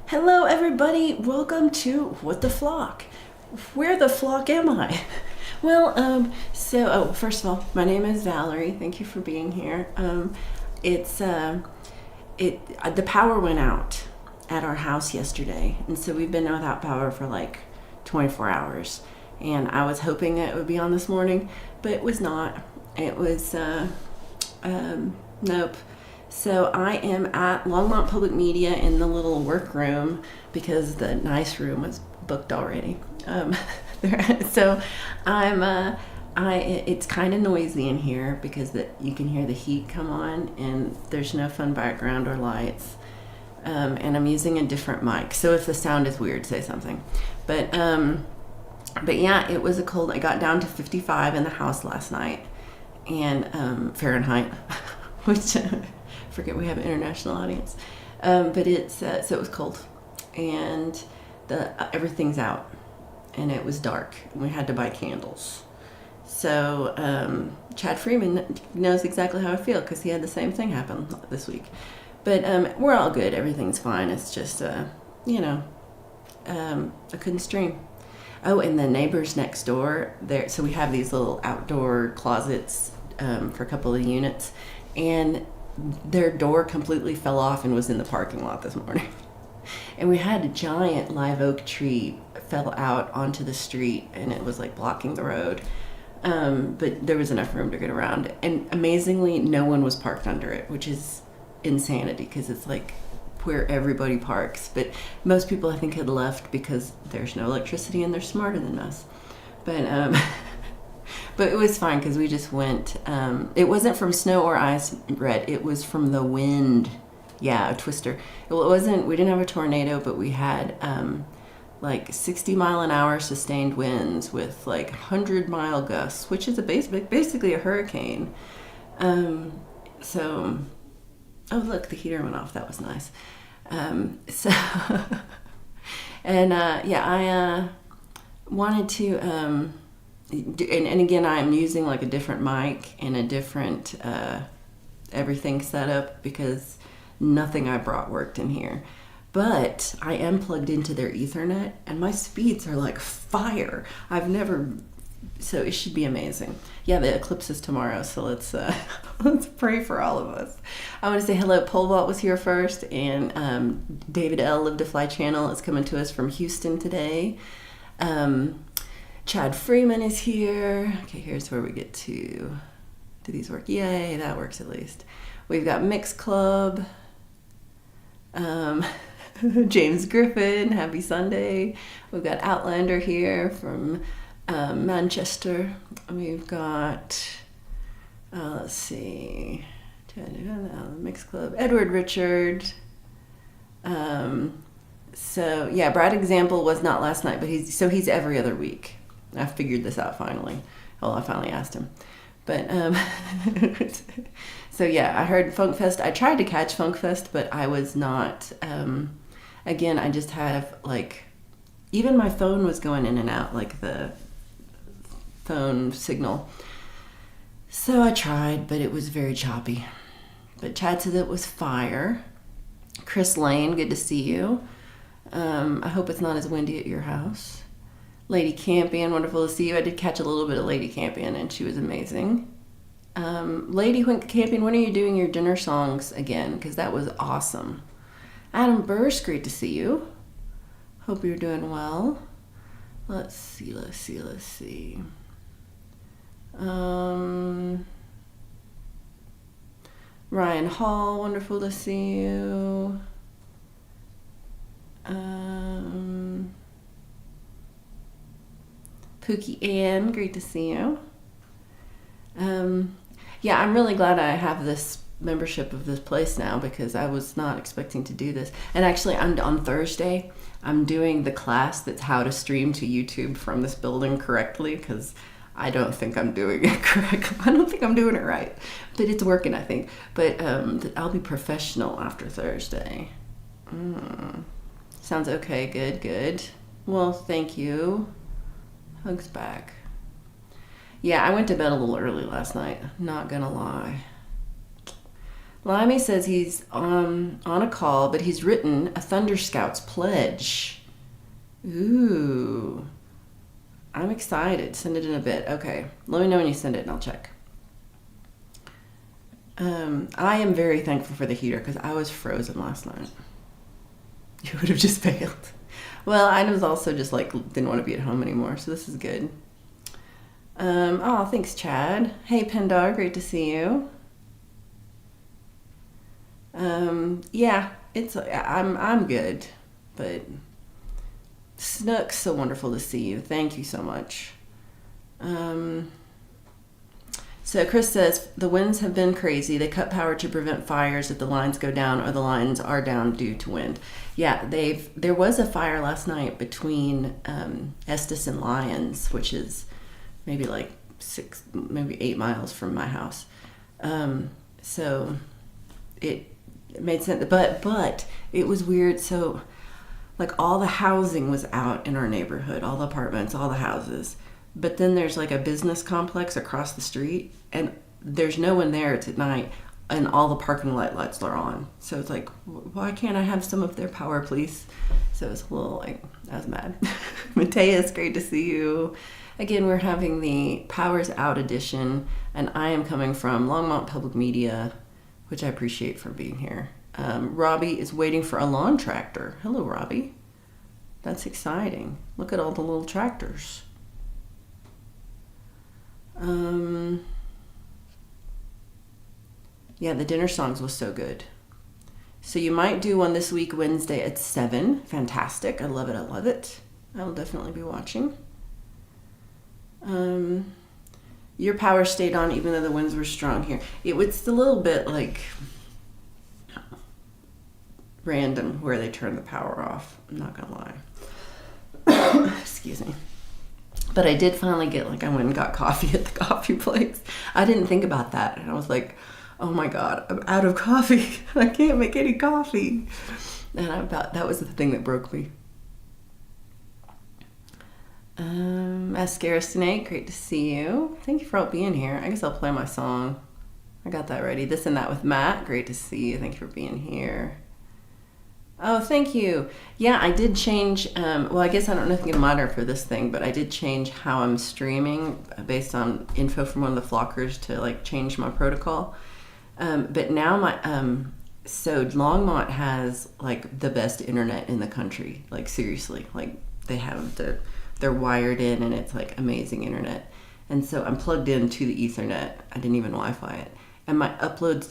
Hello, everybody. Welcome to What the Flock. Where the flock am I? First of all, my name is Valerie. Thank you for being here. It's the power went out at our house yesterday, and so we've been without power for like 24 hours. And I was hoping it would be on this morning, but it was not. It was nope. So I am at Longmont Public Media in the little workroom because the nice room was booked already. So I'm it's kind of noisy in here because you can hear the heat come on and there's no fun background or lights. And I'm using a different mic. So if the sound is weird, say something. But yeah, it was a cold. I got down to 55 in the house last night, and Fahrenheit, which forget we have an international audience. But it's so it was cold, and everything's out, and it was dark, and we had to buy candles. So Chad Freeman knows exactly how I feel because he had the same thing happen this week. But we're all good. Everything's fine. It's just I couldn't stream. Oh, and the neighbors next door, there. So we have these little outdoor closets for a couple of units, and their door completely fell off and was in the parking lot this morning. And we had a giant live oak tree fell out onto the street, and it was like blocking the road. But there was enough room to get around, and amazingly, no one was parked under it, which is insanity because it's like where everybody parks. But most people, I think, had left because there's no electricity and they're smarter than us. But but it was fine because we just went. It wasn't from snow or ice, Brett. It was from the wind. Yeah, a twister. Well, it wasn't. We didn't have a tornado, but we had like 60-mile-an-hour sustained winds with like 100-mile gusts, which is basically a hurricane. So, oh look, the heater went off. That was nice. So, and I wanted to. And again, I'm using like a different mic and a different everything set up because nothing I brought worked in here. But I am plugged into their Ethernet, and my speeds are like fire. So it should be amazing. Yeah, the eclipse is tomorrow, so let's pray for all of us. I want to say hello. Pole Vault was here first, and David L. Live to Fly channel is coming to us from Houston today. Chad Freeman is here. Okay, here's where we get to. Do these work? Yay, that works at least. We've got Mix Club. James Griffin, happy Sunday. We've got Outlander here from Manchester. We've got, let's see, Mix Club, Edward Richard. So yeah, Brad Example was not last night, but he's every other week. I figured this out finally. Well, I finally asked him. But so yeah, I heard Funk Fest. I tried to catch Funk Fest, but I was not. Again, I just have like, even my phone was going in and out, like the phone signal. So I tried, but it was very choppy. But Chad said it was fire. Chris Lane, good to see you. I hope it's not as windy at your house. Lady Campion, wonderful to see you. I did catch a little bit of Lady Campion, and she was amazing. Lady Campion, when are you doing your dinner songs again? Because that was awesome. Adam Bursch, great to see you. Hope you're doing well. Let's see. Ryan Hall, wonderful to see you. Pookie Ann, great to see you. Yeah, I'm really glad I have this membership of this place now because I was not expecting to do this. And actually, on Thursday, I'm doing the class that's how to stream to YouTube from this building correctly because I don't think I'm doing it correctly. I don't think I'm doing it right, but it's working, I think. But I'll be professional after Thursday. Sounds okay. Good. Well, thank you. Hugs back. Yeah, I went to bed a little early last night. Not gonna lie. Limey says he's on a call, but he's written a Thunder Scouts pledge. Ooh. I'm excited. Send it in a bit. Okay. Let me know when you send it and I'll check. I am very thankful for the heater because I was frozen last night. You would have just failed. Well, I was also just like, didn't want to be at home anymore, so this is good. Oh, thanks, Chad. Hey, Pendar, great to see you. Yeah, I'm good, but Snook's so wonderful to see you. Thank you so much. So Chris says the winds have been crazy. They cut power to prevent fires if the lines go down or the lines are down due to wind. Yeah, there was a fire last night between Estes and Lyons, which is maybe like 8 miles from my house. So it made sense, but it was weird. So like all the housing was out in our neighborhood, all the apartments, all the houses. But then there's like a business complex across the street and there's no one there. It's at night and all the parking lights are on. So it's like, why can't I have some of their power, please? So it's a little like, I was mad. Mateus, great to see you. Again, we're having the Powers Out edition and I am coming from Longmont Public Media, which I appreciate for being here. Robbie is waiting for a lawn tractor. Hello, Robbie. That's exciting. Look at all the little tractors. Yeah, the dinner songs was so good. So you might do one this week, Wednesday at 7. Fantastic. I love it. I love it. I will definitely be watching. Your power stayed on even though the winds were strong here. It was a little bit like random where they turned the power off. I'm not gonna lie. Excuse me. But I did finally get, like, I went and got coffee at the coffee place. I didn't think about that. And I was like, oh my God, I'm out of coffee. I can't make any coffee. And that was the thing that broke me. Mascara Snake, great to see you. Thank you for all being here. I guess I'll play my song. I got that ready. This and That with Matt, great to see you. Thank you for being here. Oh, thank you. Yeah, I did change, well, I guess I don't know if you can monitor for this thing, but I did change how I'm streaming based on info from one of the flockers to like change my protocol. But now so Longmont has like the best internet in the country. Like seriously, like they have they're wired in and it's like amazing internet. And so I'm plugged into the Ethernet. I didn't even Wi-Fi it. And my upload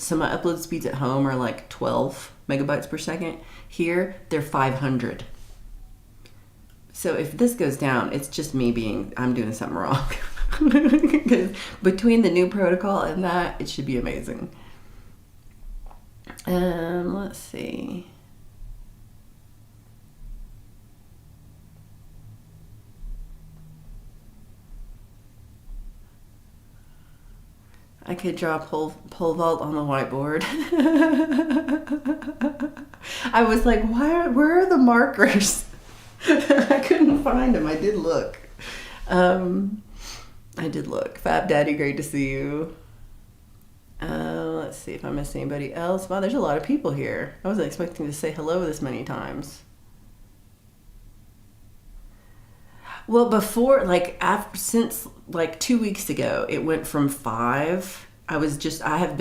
speeds at home are like 12 megabytes per second. Here, they're 500. So if this goes down, it's just me I'm doing something wrong. Because between the new protocol and that, it should be amazing. Let's see. I could draw pole vault on the whiteboard. I was like, where are the markers? I couldn't find them. I did look. Fab Daddy, great to see you. Let's see if I missed anybody else. Wow, there's a lot of people here. I wasn't expecting to say hello this many times. Well, before, since 2 weeks ago, it went from 5. I have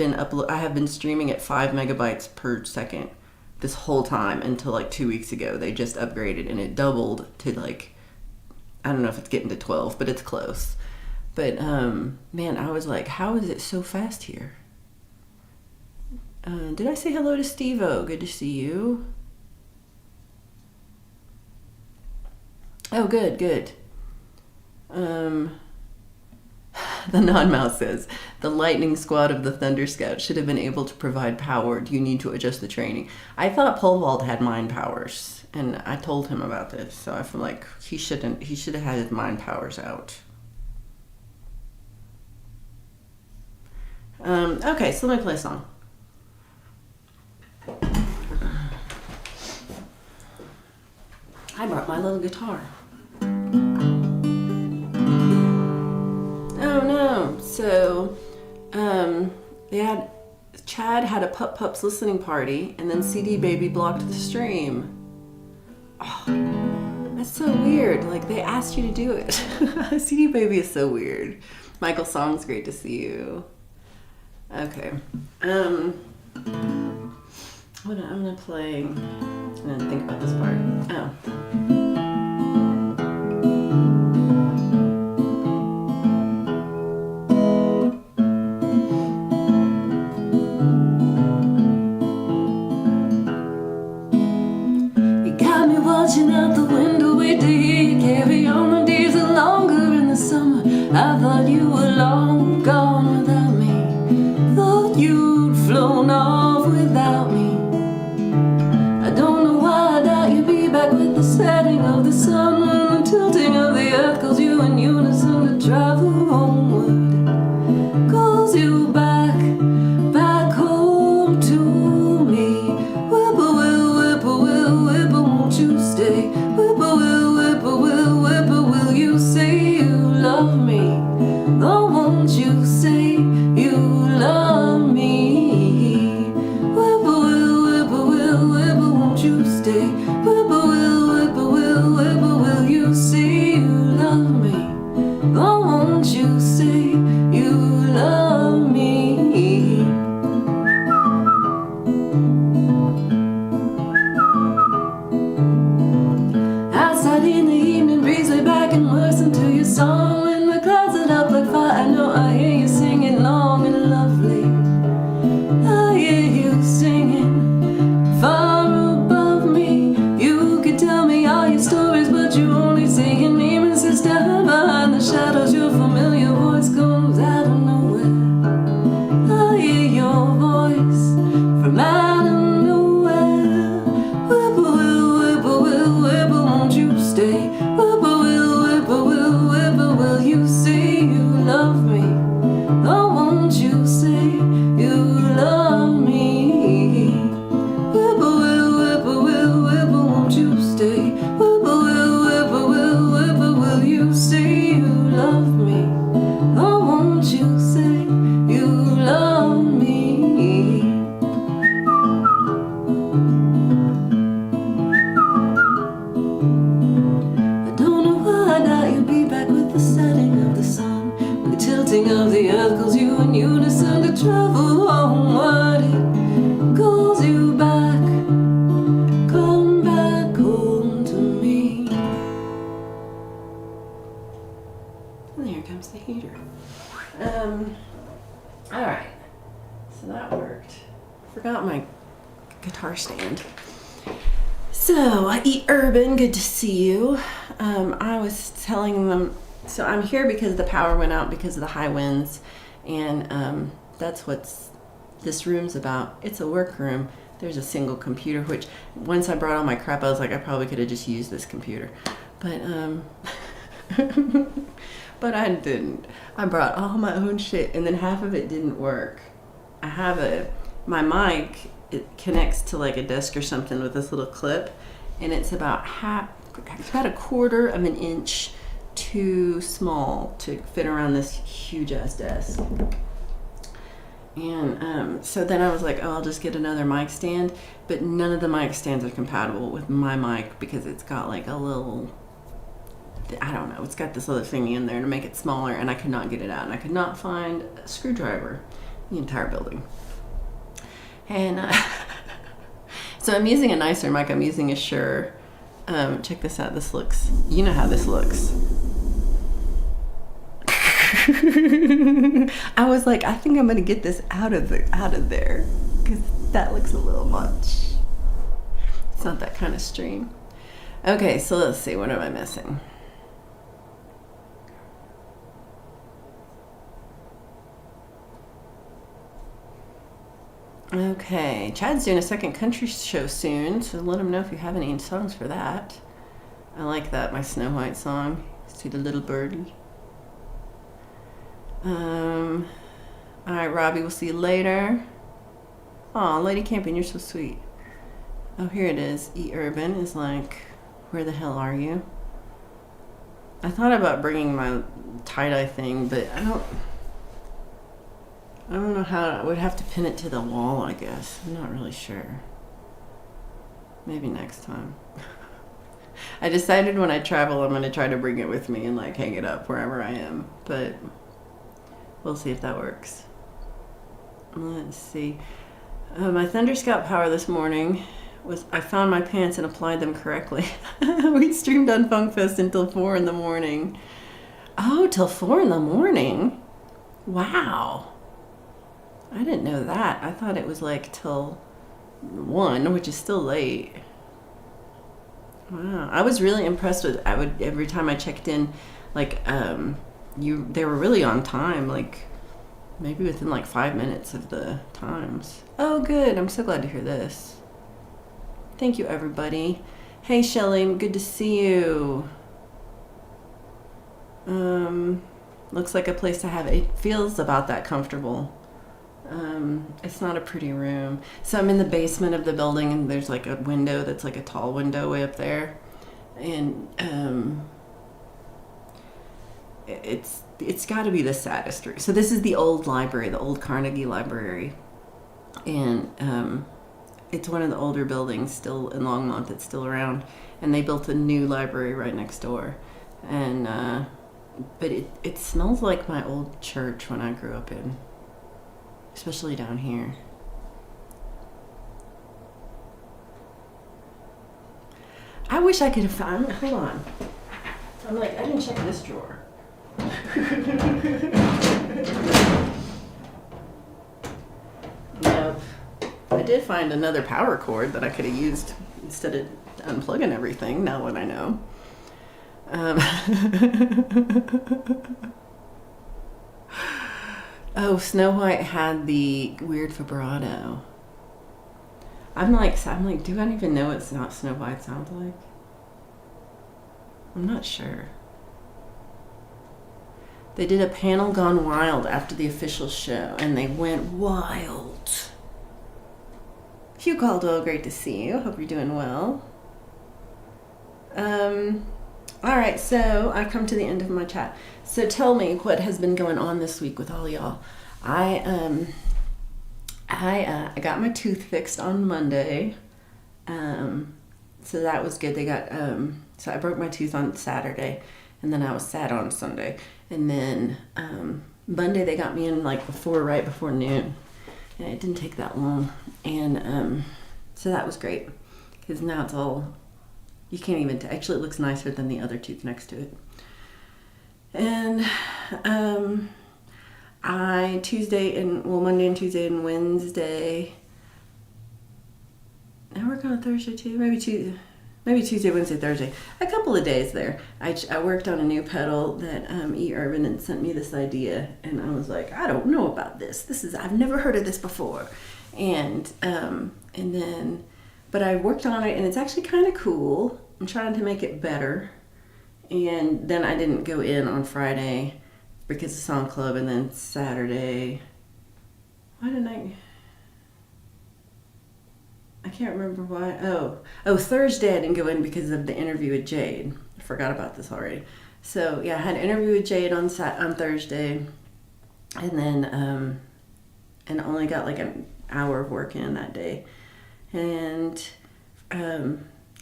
been streaming at 5 megabytes per second this whole time until 2 weeks ago. They just upgraded and it doubled to I don't know if it's getting to 12, but it's close. But man, I was like, how is it so fast here? Did I say hello to Steve-O? Good to see you. Oh, good. The non-mouse says, the lightning squad of the Thunder Scouts should have been able to provide power. Do you need to adjust the training? I thought Pole Vault had mind powers, and I told him about this, so I feel like he should have had his mind powers out. Okay, so let me play a song. I brought my little guitar. Oh no! So, Chad had a Pup Pups listening party, and then CD Baby blocked the stream. Oh, that's so weird. Like, they asked you to do it. CD Baby is so weird. Michael Song's great to see you. Okay. What I'm gonna play. I'm gonna think about this part. Oh. Watching out the window, wait to hear you carry on. The days are longer in the summer. I thought you were long gone without me. Thought you'd flown off without me. I don't know why I doubt you'll be back with the setting of the sun, when the tilting of the earth calls you in unison to travel homeward. Calls you back home to me. Whippoorwill, whippoorwill, whippoorwill, won't you stay? Whippoorwill, whippoorwill, whippoorwill, will you say you love me? Oh, won't you say you love me? Whippoorwill, whippoorwill, whippoorwill, won't you stay? Whippoorwill, whippoorwill, whippoorwill, will you say you love me? Oh, won't you say you love me? Outside in the evening breeze, lay back and listen to your song. When the clouds lit up like fire, I know I hear you singing long and lovely. I hear you singing far above me. You could tell me all your stories, but you only say your name and sit down behind the shadows. Your familiar voice comes out of nowhere. I hear your voice from out of nowhere. Whippoorwill, whippoorwill, whippoorwill, won't you stay? Whippoorwill, whippoorwill, whippoorwill, will you say you love me? Oh, won't you say you love me? Whippoorwill, whippoorwill, whippoorwill, won't you stay? Whippoorwill, whippoorwill, whippoorwill, will you say you love me? Oh, won't you say you love me? I don't know why I doubt you'll be back with the setting of the sun, when the tilting of the earth calls you in unison to travel homeward. It calls you back, come back home to me. And there comes the heater. All right. So that worked. Forgot my guitar stand. So, I eat urban. Good to see you. I was telling them, so I'm here because the power went out because of the high winds, and that's what's this room's about. It's a workroom. There's a single computer, which once I brought all my crap, I was like, I probably could have just used this computer, but but I didn't. I brought all my own shit, and then half of it didn't work. I have my mic, it connects to like a desk or something with this little clip, and it's about a quarter of an inch too small to fit around this huge ass desk. And so then I was like, oh, I'll just get another mic stand, but none of the mic stands are compatible with my mic because it's got like a little, I don't know, it's got this other thingy in there to make it smaller, and I could not get it out, and I could not find a screwdriver in the entire building. And so I'm using a nicer mic. I'm using a Shure. Check this out. This looks, you know how this looks. I was like, I think I'm gonna get this out of there because that looks a little much. It's not that kind of stream. Okay, so let's see. What am I missing? Okay, Chad's doing a second country show soon, so let him know if you have any songs for that. I like that, my Snow White song. See the little birdie. Alright, Robbie, we'll see you later. Aw, Lady Camping, you're so sweet. Oh, here it is. E-Urban is like, where the hell are you? I thought about bringing my tie-dye thing, but I don't know how. I would have to pin it to the wall, I guess. I'm not really sure. Maybe next time. I decided when I travel, I'm going to try to bring it with me and like hang it up wherever I am. But we'll see if that works. Let's see. My Thunder Scout power this morning was I found my pants and applied them correctly. We streamed on Funkfest until 4 in the morning. Oh, till 4 in the morning? Wow. I didn't know that. I thought it was like till 1, which is still late. Wow. I was really impressed with every time I checked in, like they were really on time, like maybe within like 5 minutes of the times. Oh good. I'm so glad to hear this. Thank you everybody. Hey Shelly, good to see you. Looks like a place to have it. Feels about that comfortable. It's not a pretty room. So I'm in the basement of the building and there's like a window that's like a tall window way up there. And it's got to be the saddest room. So this is the old library, the old Carnegie Library. And it's one of the older buildings still in Longmont that's still around. And they built a new library right next door. And but it smells like my old church when I grew up in. Especially down here. I wish I could have found. Hold on. I'm like, I didn't check this drawer. Nope. I did find another power cord that I could have used instead of unplugging everything, now that I know. Oh, Snow White had the weird vibrato. I'm like, do I even know what Snow White sounds like? I'm not sure. They did a panel gone wild after the official show, and they went wild. Hugh Caldwell, great to see you. Hope you're doing well. All right, so I come to the end of my chat. So tell me what has been going on this week with all y'all. I got my tooth fixed on Monday, so that was good. They got so I broke my tooth on Saturday, and then I was sad on Sunday, and then Monday they got me in like right before noon, and it didn't take that long, and so that was great because now it's all. You can't even actually it looks nicer than the other tooth next to it. And Monday and Tuesday and Wednesday. I work on Thursday too. Maybe Tuesday, Wednesday, Thursday. A couple of days there. I worked on a new pedal that E. Urban had sent me this idea, and I was like, I don't know about this. I've never heard of this before, and then. But I worked on it, and it's actually kind of cool. I'm trying to make it better. And then I didn't go in on Friday because of Song Club, and then Saturday. Why didn't I can't remember why. Oh, Thursday I didn't go in because of the interview with Jade. I forgot about this already. So, yeah, I had an interview with Jade on Thursday. And then, and only got like an hour of work in that day. And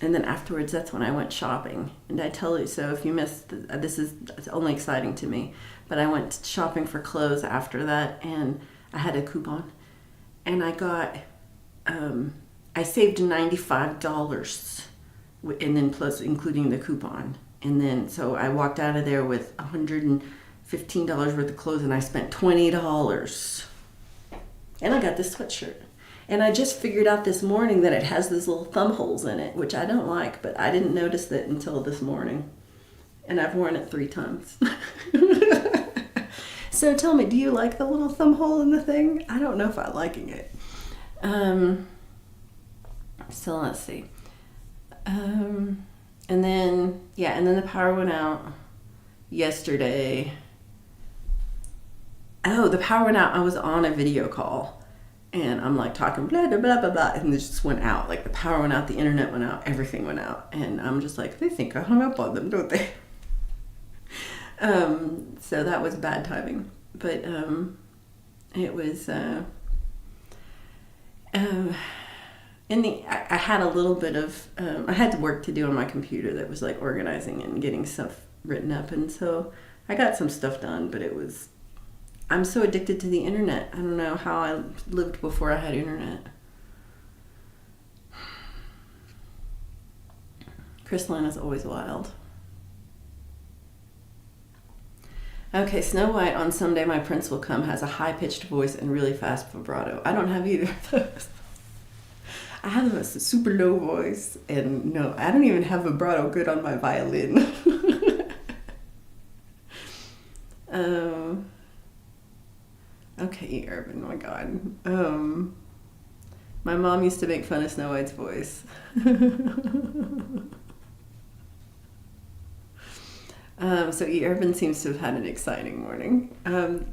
then afterwards, that's when I went shopping. And I tell you, so if you missed, it's only exciting to me. But I went shopping for clothes after that, and I had a coupon. And I got, I saved $95, and then plus including the coupon. And then, so I walked out of there with $115 worth of clothes, and I spent $20. And I got this sweatshirt. And I just figured out this morning that it has these little thumb holes in it, which I don't like, but I didn't notice that until this morning. And I've worn it 3 times. So tell me, do you like the little thumb hole in the thing? I don't know if I'm liking it. So let's see. And then the power went out yesterday. Oh, the power went out. I was on a video call. And I'm like talking blah, blah, blah, blah, blah. And it just went out. Like the power went out, the internet went out, everything went out. And I'm just like, they think I hung up on them, don't they? So that was bad timing. But It was I had a little bit of I had work to do on my computer that was like organizing and getting stuff written up, and so I got some stuff done. But I'm so addicted to the internet. I don't know how I lived before I had internet. Chrysalina is always wild. Okay, Snow White, on Someday My Prince Will Come, has a high-pitched voice and really fast vibrato. I don't have either of those. I have a super low voice, and no, I don't even have vibrato good on my violin. Okay, Urban, oh my God. My mom used to make fun of Snow White's voice. So E. Urban seems to have had an exciting morning.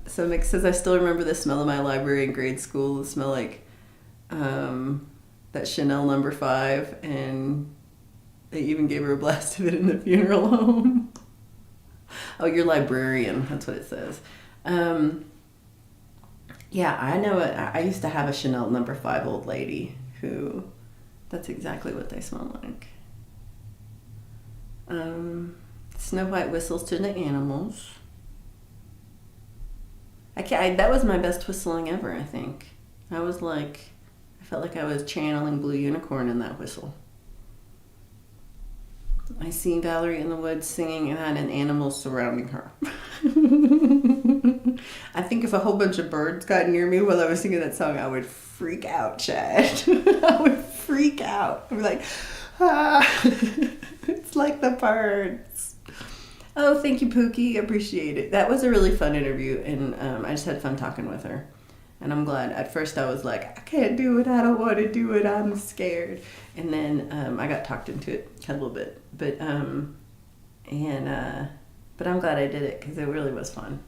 So Mick says, I still remember the smell of my library in grade school. The smell like that Chanel No.5, and they even gave her a blast of it in the funeral home. Oh, you're librarian. That's what it says. Yeah, I know it. I used to have a Chanel No.5 old lady who, that's exactly what they smell like. Snow White whistles to the animals. That was my best whistling ever, I think. I felt like I was channeling Blue Unicorn in that whistle. I see Valerie in the woods singing and an animal surrounding her. I think if a whole bunch of birds got near me while I was singing that song, I would freak out, Chad. I would freak out. I'd be like, ah, it's like the birds. Oh, thank you, Pookie. Appreciate it. That was a really fun interview, and I just had fun talking with her. And I'm glad. At first I was like, I can't do it. I don't want to do it. I'm scared. And then I got talked into it a little bit. But I'm glad I did it because it really was fun.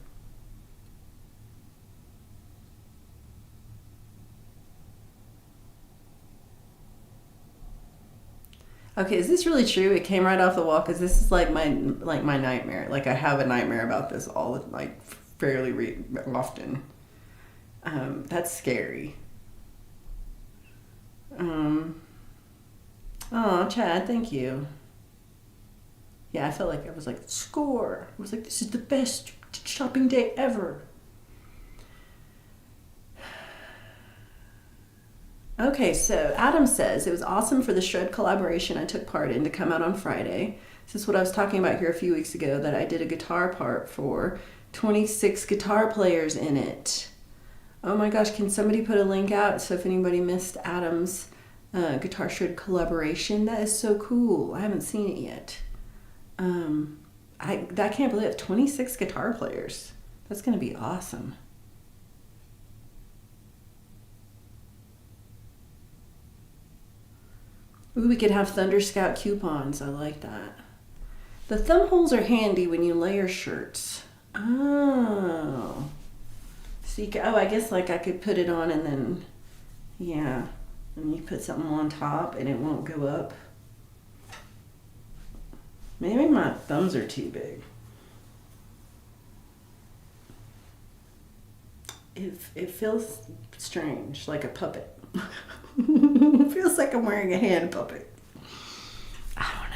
Okay, is this really true? It came right off the wall because this is like my nightmare. Like I have a nightmare about this fairly often. That's scary. Oh, Chad, thank you. Yeah, I felt like I was like, score. I was like, this is the best shopping day ever. Okay, so Adam says, it was awesome for the Shred collaboration I took part in to come out on Friday. This is what I was talking about here a few weeks ago, that I did a guitar part for 26 guitar players in it. Oh my gosh, can somebody put a link out? So if anybody missed Adam's Guitar Shred collaboration, that is so cool. I haven't seen it yet. I can't believe it. 26 guitar players. That's going to be awesome. Ooh, we could have Thunder Scout coupons. I like that. The thumb holes are handy when you layer shirts. Oh. So I guess like I could put it on and then, yeah, and you put something on top and it won't go up. Maybe my thumbs are too big. It feels strange, like a puppet. It feels like I'm wearing a hand puppet. I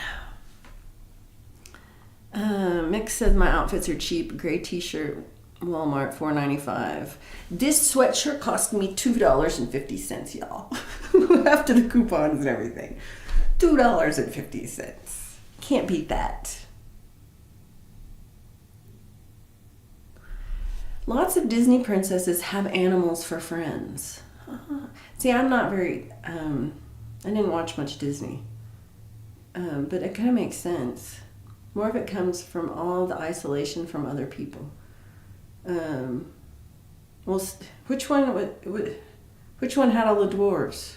don't know. Mick says my outfits are cheap. Gray t-shirt, Walmart, $4.95. This sweatshirt cost me $2.50, y'all. After the coupons and everything. $2.50. Can't beat that. Lots of Disney princesses have animals for friends. See, I'm not very, I didn't watch much Disney. But it kind of makes sense. More of it comes from all the isolation from other people. Well, which one had all the dwarves?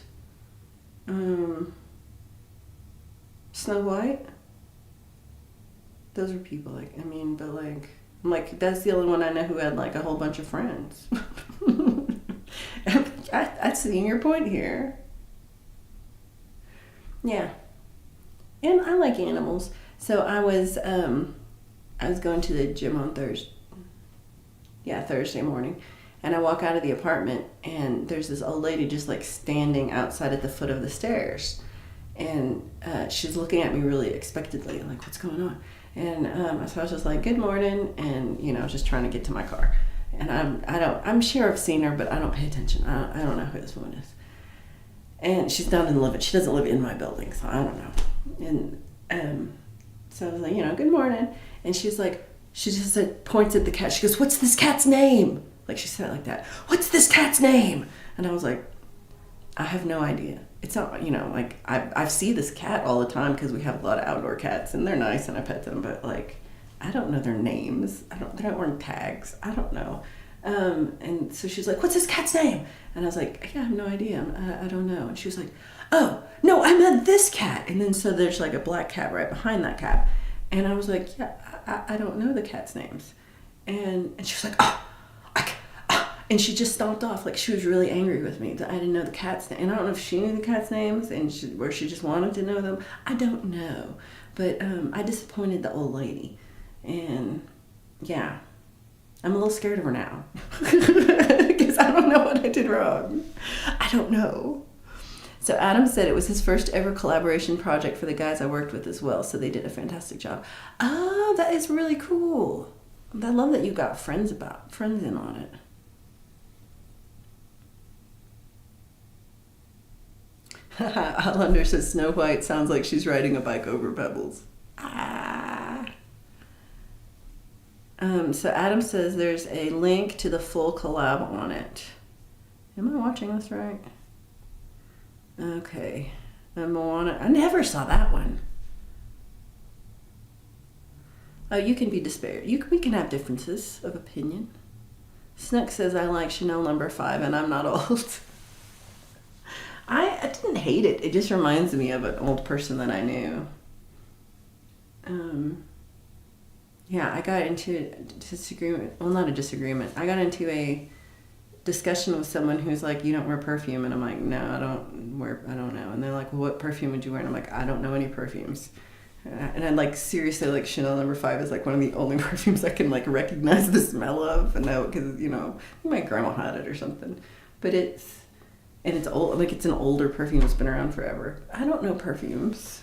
Snow White? Those are people, I'm like, that's the only one I know who had like a whole bunch of friends. I see your point here. Yeah. And I like animals. So I was going to the gym on Thursday morning. And I walk out of the apartment, and there's this old lady just like standing outside at the foot of the stairs. And she's looking at me really expectantly, like, what's going on? And so I was just like, good morning, and, you know, just trying to get to my car. And I'm sure I've seen her, but I don't pay attention. I don't know who this woman is. And she's not in she doesn't live in my building, so I don't know. And so I was like, you know, good morning. And she's like, she just points at the cat. She goes, what's this cat's name? Like, she said it like that. What's this cat's name? And I was like, I have no idea. It's not, you know, like, I see this cat all the time because we have a lot of outdoor cats, and they're nice, and I pet them, but, like, I don't know their names. They're not wearing tags. I don't know. And so she's like, what's this cat's name? And I was like, yeah, I have no idea. I don't know. And she was like, oh, no, I meant this cat. And then so there's like a black cat right behind that cat. And I was like, yeah, I don't know the cat's names. And she was like, and she just stomped off. Like, she was really angry with me that I didn't know the cat's name. And I don't know if she knew the cat's names or she just wanted to know them. I don't know. But I disappointed the old lady. And yeah, I'm a little scared of her now because I don't know what I did wrong. I don't know. So Adam said it was his first ever collaboration project for the guys I worked with as well. So they did a fantastic job. Oh, that is really cool. I love that you got friends in on it. Outlander says Snow White sounds like she's riding a bike over pebbles. So Adam says there's a link to the full collab on it. Am I watching this right? Okay. Moana. I never saw that one. Oh, you can be despaired. We can have differences of opinion. Snook says I like Chanel No. 5 and I'm not old. I didn't hate it. It just reminds me of an old person that I knew. Yeah, I got into a disagreement. Well, not a disagreement. I got into a discussion with someone who's like, you don't wear perfume. And I'm like, no, I don't know. And they're like, well, what perfume would you wear? And I'm like, I don't know any perfumes. And I like, seriously, like Chanel No. 5 is like one of the only perfumes I can like recognize the smell of. And know, because, you know, my grandma had it or something. But it's old, like it's an older perfume that's been around forever. I don't know perfumes.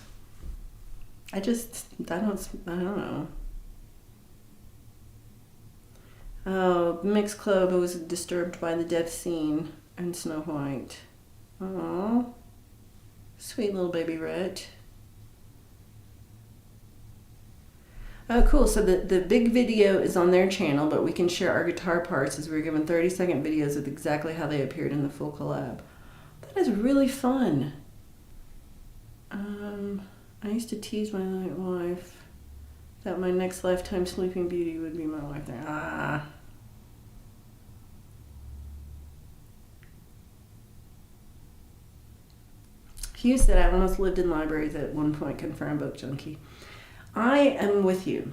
I don't know. Oh, Mixed Club was disturbed by the death scene in Snow White. Oh, sweet little baby Rhett. Oh, cool. So the big video is on their channel, but we can share our guitar parts as we're given 30-second videos of exactly how they appeared in the full collab. That is really fun. I used to tease my late wife that my next lifetime Sleeping Beauty would be my wife there. Hugh said I almost lived in libraries at one point, confirmed book junkie. I am with you.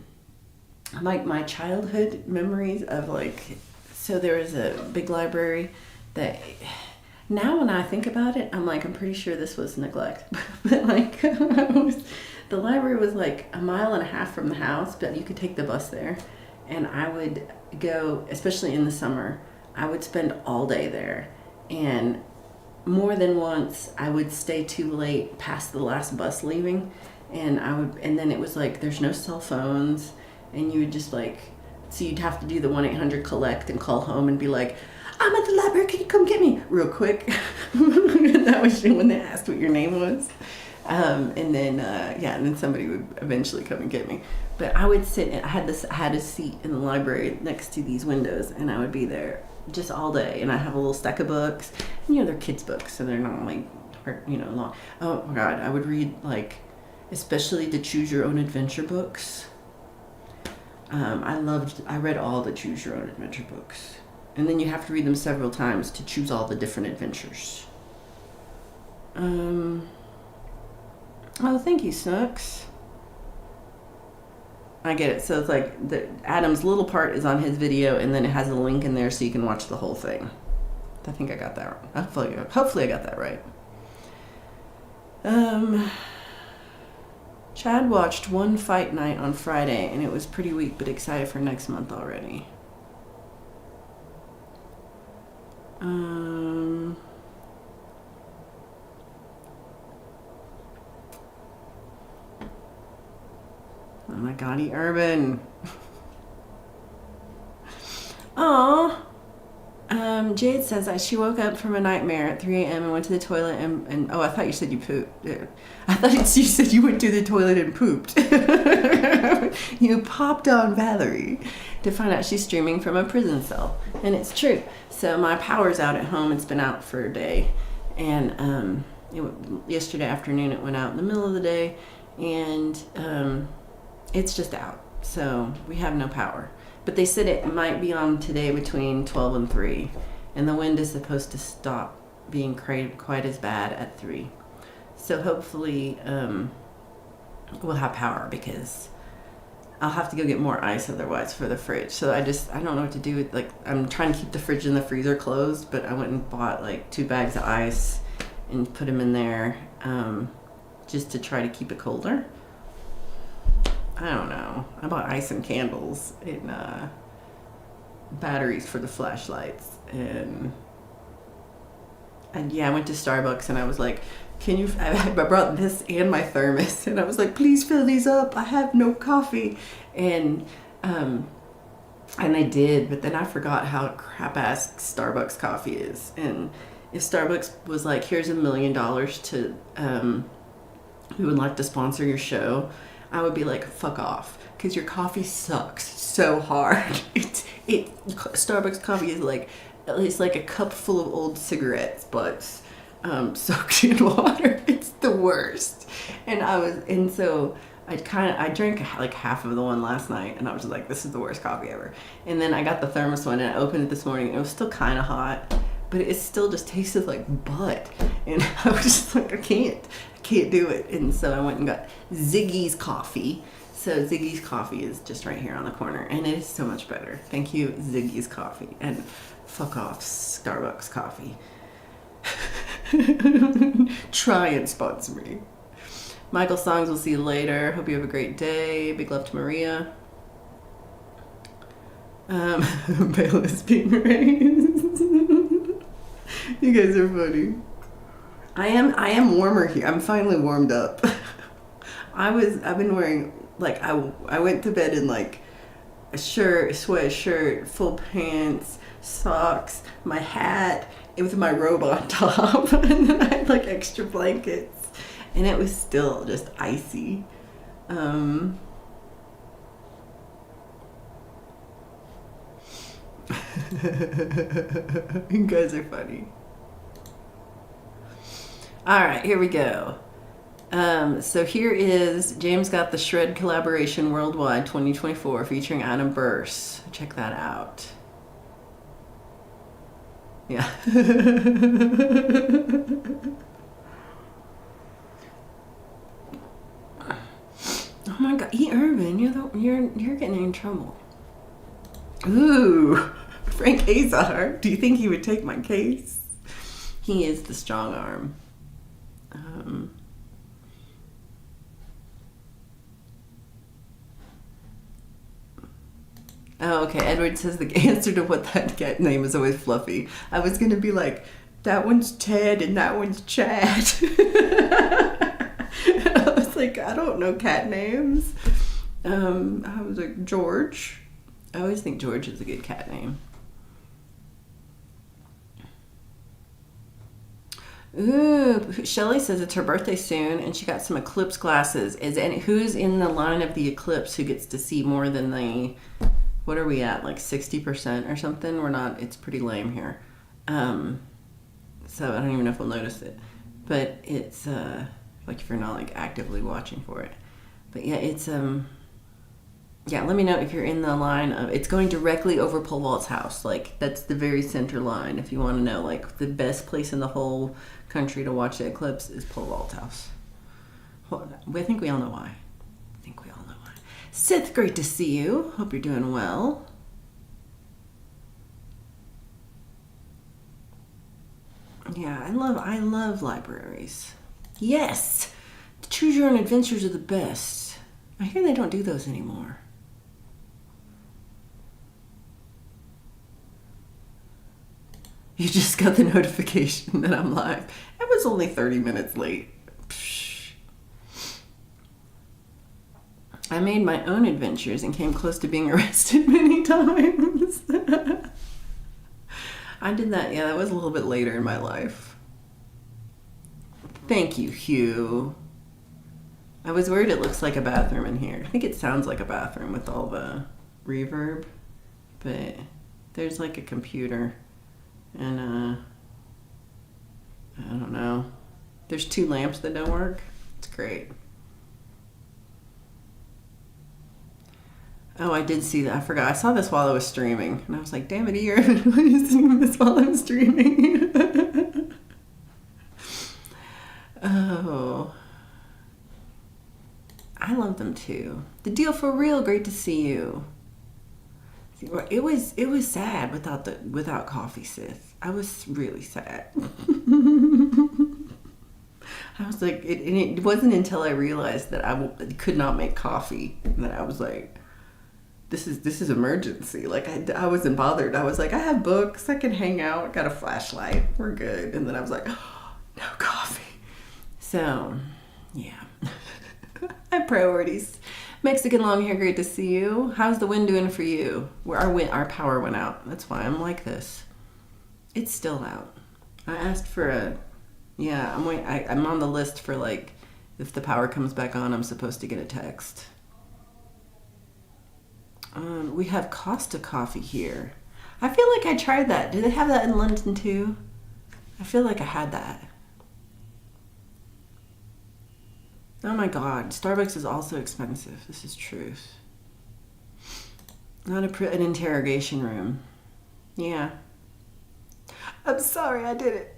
Like my childhood memories of like, so there was a big library that now when I think about it, I'm like, I'm pretty sure this was neglect. But like, the library was like 1.5 miles from the house, but you could take the bus there. And I would go, especially in the summer, I would spend all day there. And more than once, I would stay too late past the last bus leaving. And then it was like, there's no cell phones. And you would just like, so you'd have to do the 1-800 collect and call home and be like, I'm at the library, can you come get me real quick? That was when they asked what your name was. And then somebody would eventually come and get me. But I would sit, I had a seat in the library next to these windows, and I would be there just all day. And I have a little stack of books, and they're kids' books, so they're not like, long. Oh my God, I would read like, especially the Choose Your Own Adventure books. I read all the Choose Your Own Adventure books. And then you have to read them several times to choose all the different adventures. Oh, thank you, Snooks. I get it. So it's like Adam's little part is on his video, and then it has a link in there so you can watch the whole thing. I think I got that right. Hopefully I got that right. Chad watched One Fight Night on Friday, and it was pretty weak, but excited for next month already. Um, oh my God, Urban. Oh, Jade says that she woke up from a nightmare at 3 a.m. and went to the toilet and oh, I thought you said you pooped. I thought you said you went to the toilet and pooped. You popped on Valerie to find out she's streaming from a prison cell, and it's true. So my power's out at home. It's been out for a day, and yesterday afternoon it went out in the middle of the day, and it's just out. So we have no power. But they said it might be on today between 12 and 3. And the wind is supposed to stop being quite as bad at 3. So hopefully we'll have power, because I'll have to go get more ice otherwise for the fridge. So I don't know what to do with, like, I'm trying to keep the fridge and the freezer closed, but I went and bought like 2 bags of ice and put them in there just to try to keep it colder. I don't know. I bought ice and candles and batteries for the flashlights, and yeah, I went to Starbucks and I was like, "Can you?" I brought this and my thermos, and I was like, "Please fill these up. I have no coffee," and they did, but then I forgot how crap ass Starbucks coffee is, and if Starbucks was like, "Here's $1 million to we would like to sponsor your show," I would be like, fuck off, because your coffee sucks so hard. Starbucks coffee is like, it's like a cup full of old cigarette butts soaked in water. It's the worst. So I drank like half of the one last night, and I was just like, this is the worst coffee ever. And then I got the thermos one and I opened it this morning, and it was still kind of hot, but it still just tasted like butt. And I was just like, I can't do it. And so I went and got Ziggy's coffee. So Ziggy's coffee is just right here on the corner, and it is so much better. Thank you, Ziggy's coffee. And fuck off, Starbucks coffee. Try and sponsor me. Michael Songs, we'll see you later. Hope you have a great day. Big love to Maria. Bail is being raised. You guys are funny. I am warmer here. I'm finally warmed up. I've been wearing, like, I went to bed in like a shirt, a sweatshirt, full pants, socks, my hat, and with my robe on top, and then I had like extra blankets, and it was still just icy. You guys are funny. All right, here we go. So here is James Got the Shred Collaboration Worldwide 2024 featuring Adam Burse. Check that out. Yeah. Oh my God, Urban, you're getting in trouble. Ooh, Frank Azar. Do you think he would take my case? He is the strong arm. Oh, okay. Edward says the answer to what that cat name is always Fluffy. I was gonna be like, that one's Ted and that one's Chad. I was like, I don't know cat names. I was like, George. I always think George is a good cat name. Ooh, Shelly says it's her birthday soon, and she got some eclipse glasses. Who's in the line of the eclipse who gets to see more than the? What are we at? Like 60% or something? We're not. It's pretty lame here. So I don't even know if we'll notice it, but it's like if you're not like actively watching for it. But yeah, it's yeah. Let me know if you're in the line of. It's going directly over Pole Vault's house. Like that's the very center line. If you want to know, like the best place in the whole country to watch the eclipse is Pole Vault's house. I think we all know why. Sith, great to see you. Hope you're doing well. Yeah, I love libraries. Yes, the choose your own adventures are the best. I hear they don't do those anymore. You just got the notification that I'm live. It was only 30 minutes late. Psh. I made my own adventures and came close to being arrested many times. I did that. Yeah, that was a little bit later in my life. Thank you, Hugh. I was worried it looks like a bathroom in here. I think it sounds like a bathroom with all the reverb, but there's like a computer and I don't know. There's 2 lamps that don't work. It's great. Oh, I did see that. I forgot. I saw this while I was streaming, and I was like, "Damn it, you're using this while I'm streaming." Oh, I love them too. The deal for real. Great to see you. It was sad without Coffee Sith. I was really sad. I was like, it wasn't until I realized that I could not make coffee that I was like, this is emergency. Like I wasn't bothered. I was like, I have books. I can hang out. Got a flashlight. We're good. And then I was like, oh, no coffee. So, yeah. I have priorities. Mexican long hair, great to see you. How's the wind doing for you? Where our power went out. That's why I'm like this. It's still out. I asked for I'm on the list for like, if the power comes back on, I'm supposed to get a text. We have Costa coffee here. I feel like I tried that. Do they have that in London too? I feel like I had that. Oh my God, Starbucks is also expensive. This is truth. Not an interrogation room. Yeah. I'm sorry, I did it.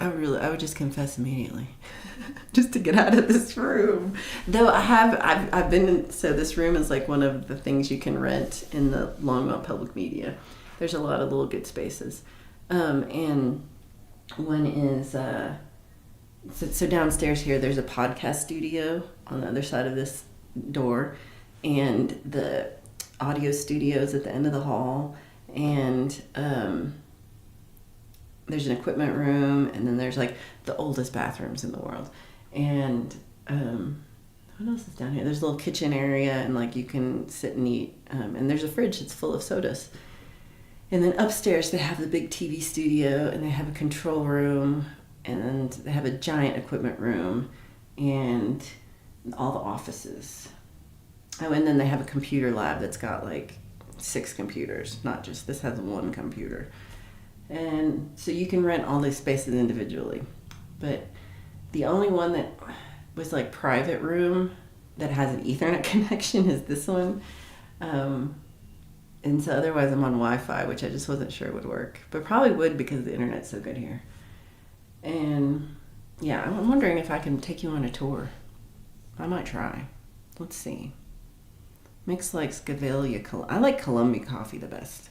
I would just confess immediately. Just to get out of this room. Though I've been in, so this room is like one of the things you can rent in the Longmont Public Media. There's a lot of little good spaces. And one is, so downstairs here, there's a podcast studio on the other side of this door, and the audio studio's at the end of the hall, and there's an equipment room, and then there's like the oldest bathrooms in the world. And what else is down here? There's a little kitchen area, and like you can sit and eat, and there's a fridge that's full of sodas. And then upstairs they have the big TV studio, and they have a control room, and they have a giant equipment room, and all the offices. Oh, and then they have a computer lab that's got like 6 computers, not just, this has 1 computer. And so you can rent all these spaces individually. But the only one that was like private room that has an Ethernet connection is this one. And so otherwise I'm on Wi-Fi, which I just wasn't sure would work. But probably would because the internet's so good here. And yeah, I'm wondering if I can take you on a tour. I might try. Let's see. Mix like Scavelia. I like Columbia coffee the best.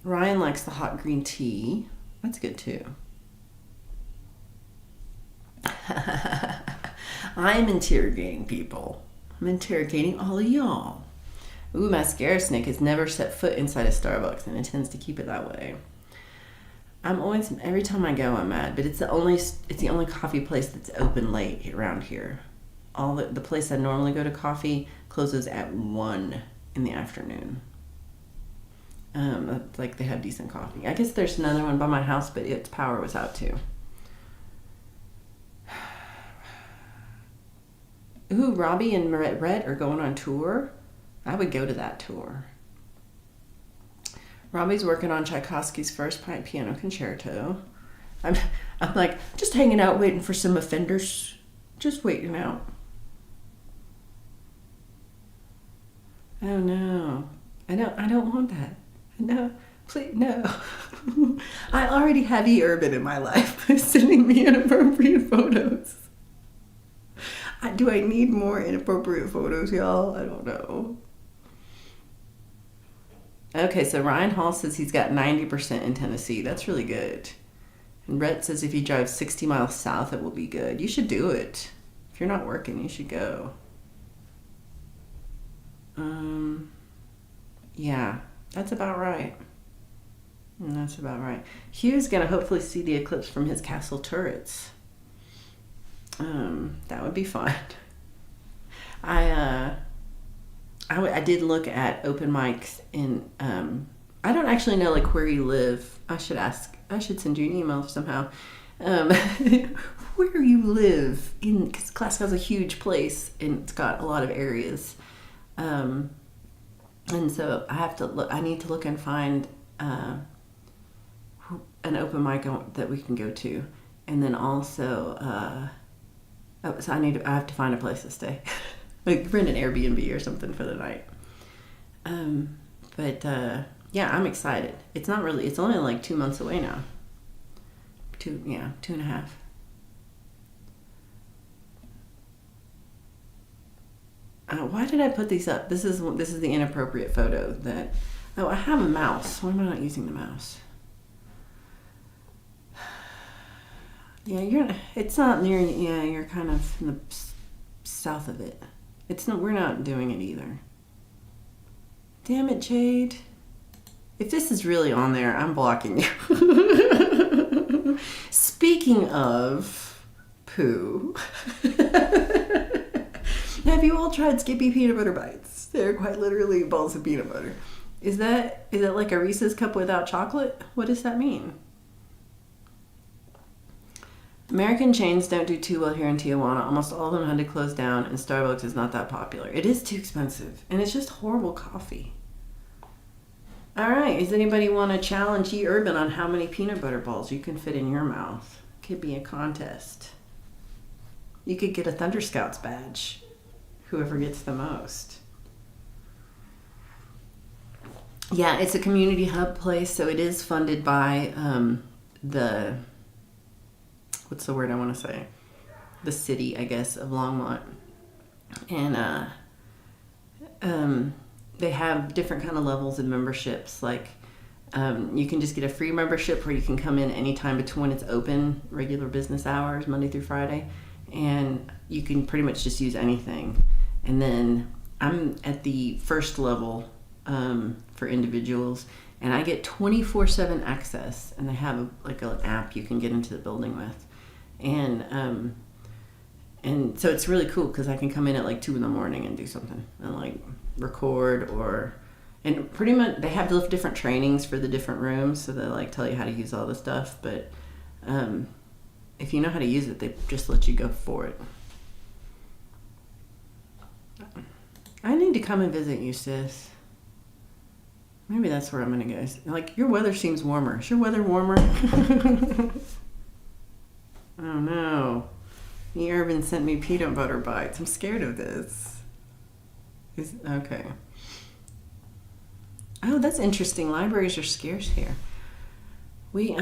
Ryan likes the hot green tea. That's good too. I'm interrogating people. I'm interrogating all of y'all. Ooh, Mascara Snake has never set foot inside a Starbucks and intends to keep it that way. Every time I go, I'm mad, but it's the only coffee place that's open late around here. All the place I normally go to coffee closes at 1 in the afternoon. Like they have decent coffee. I guess there's another one by my house, but its power was out too. Ooh, Robbie and Rhett are going on tour. I would go to that tour. Robbie's working on Tchaikovsky's first piano concerto. I'm like just hanging out, waiting for some offenders. Just waiting out. Oh no, I don't want that. No, please, no. I already have E-Urban in my life by sending me inappropriate photos. Do I need more inappropriate photos, y'all? I don't know. Okay, so Ryan Hall says he's got 90% in Tennessee. That's really good. And Rhett says if you drive 60 miles south, it will be good. You should do it. If you're not working, you should go. Yeah, that's about right. And that's about right. Hugh's gonna hopefully see the eclipse from his castle turrets. That would be fun. I did look at open mics in. I don't actually know like where you live. I should ask. I should send you an email somehow. Where you live in, because Glasgow's a huge place and it's got a lot of areas. And so I have to look. I need to look and find an open mic that we can go to, and then also. So I have to find a place to stay. Like rent an Airbnb or something for the night. Yeah, I'm excited. It's only like 2 months away now. 2.5. Why did I put these up? This is the inappropriate photo that. Oh, I have a mouse. Why am I not using the mouse? Yeah, it's not near. Yeah, you're kind of in the south of it. We're not doing it either. Damn it, Jade. If this is really on there, I'm blocking you. Speaking of poo, have you all tried Skippy peanut butter bites? They're quite literally balls of peanut butter. Is that like a Reese's cup without chocolate? What does that mean? American chains don't do too well here in Tijuana. Almost all of them had to close down, and Starbucks is not that popular. It is too expensive, and it's just horrible coffee. All right, does anybody want to challenge E. Urban on how many peanut butter balls you can fit in your mouth? Could be a contest. You could get a Thunder Scouts badge, whoever gets the most. Yeah, it's a community hub place, so it is funded by the... what's the word I want to say? The city, I guess, of Longmont. And they have different kind of levels of memberships. Like you can just get a free membership where you can come in anytime between when it's open, regular business hours, Monday through Friday. And you can pretty much just use anything. And then I'm at the first level for individuals. And I get 24/7 access. And they have an app you can get into the building with. And so it's really cool because I can come in at like 2 a.m. and do something and like record and pretty much they have different trainings for the different rooms, so they like tell you how to use all the stuff. But if you know how to use it, they just let you go for it. I need to come and visit you, sis. Maybe that's where I'm gonna go. Like, your weather seems warmer. Is your weather warmer? Oh no. E. Urban sent me peanut butter bites. I'm scared of this. Okay. Oh, that's interesting. Libraries are scarce here. We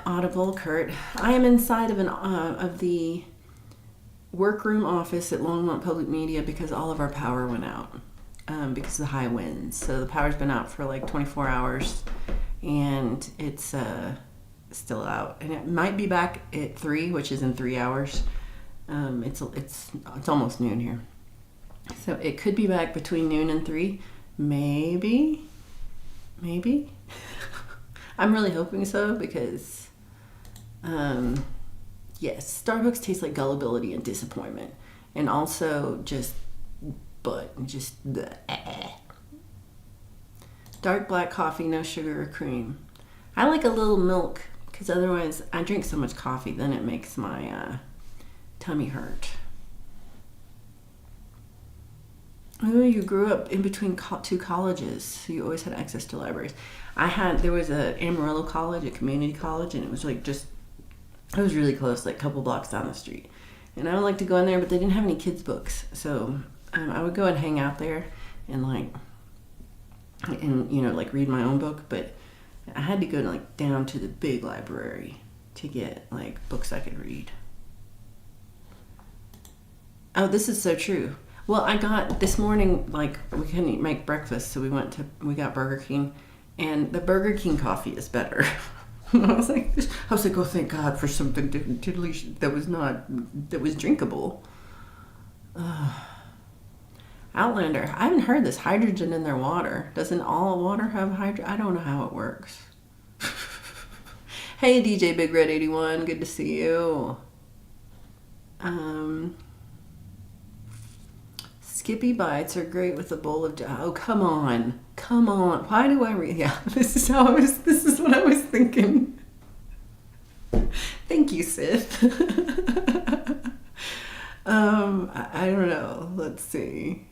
Audible, Kurt. I am inside of the workroom office at Longmont Public Media because all of our power went out because of the high winds. So the power's been out for like 24 hours, and it's still out, and it might be back at 3, which is in 3 hours. It's almost noon here, so it could be back between noon and 3, maybe. I'm really hoping so because yes, Starbucks tastes like gullibility and disappointment, and also just dark black coffee, no sugar or cream. I like a little milk because otherwise I drink so much coffee, then it makes my tummy hurt. Oh, you grew up in between 2 colleges, so you always had access to libraries. There was a Amarillo College, a community college, and it was like it was really close, like a couple blocks down the street. And I would like to go in there, but they didn't have any kids' books, so I would go and hang out there and read my own book, but I had to go down to the big library to get books I could read. Oh, this is so true. Well, I got this morning, we couldn't make breakfast, so we got Burger King, and the Burger King coffee is better. I was like, oh, thank God for something that was drinkable. Outlander. I haven't heard this hydrogen in their water. Doesn't all water have hydrogen? I don't know how it works. Hey, DJ Big Red 81, good to see you. Skippy bites are great with a bowl of. Oh, come on, come on. Why do I read? Yeah, this is how I was. This is what I was thinking. Thank you, Sith. I don't know. Let's see.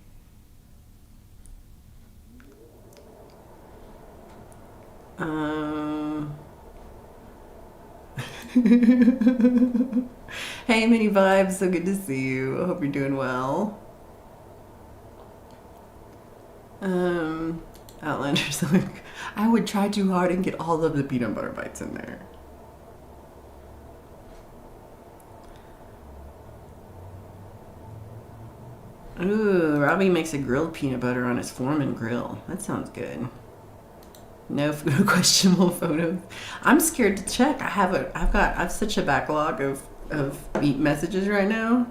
Hey, Mini Vibes, so good to see you. I hope you're doing well. Outlander's like, I would try too hard and get all of the peanut butter bites in there. Ooh, Robbie makes a grilled peanut butter on his Foreman grill. That sounds good. No questionable photos. I'm scared to check. I've such a backlog of messages right now.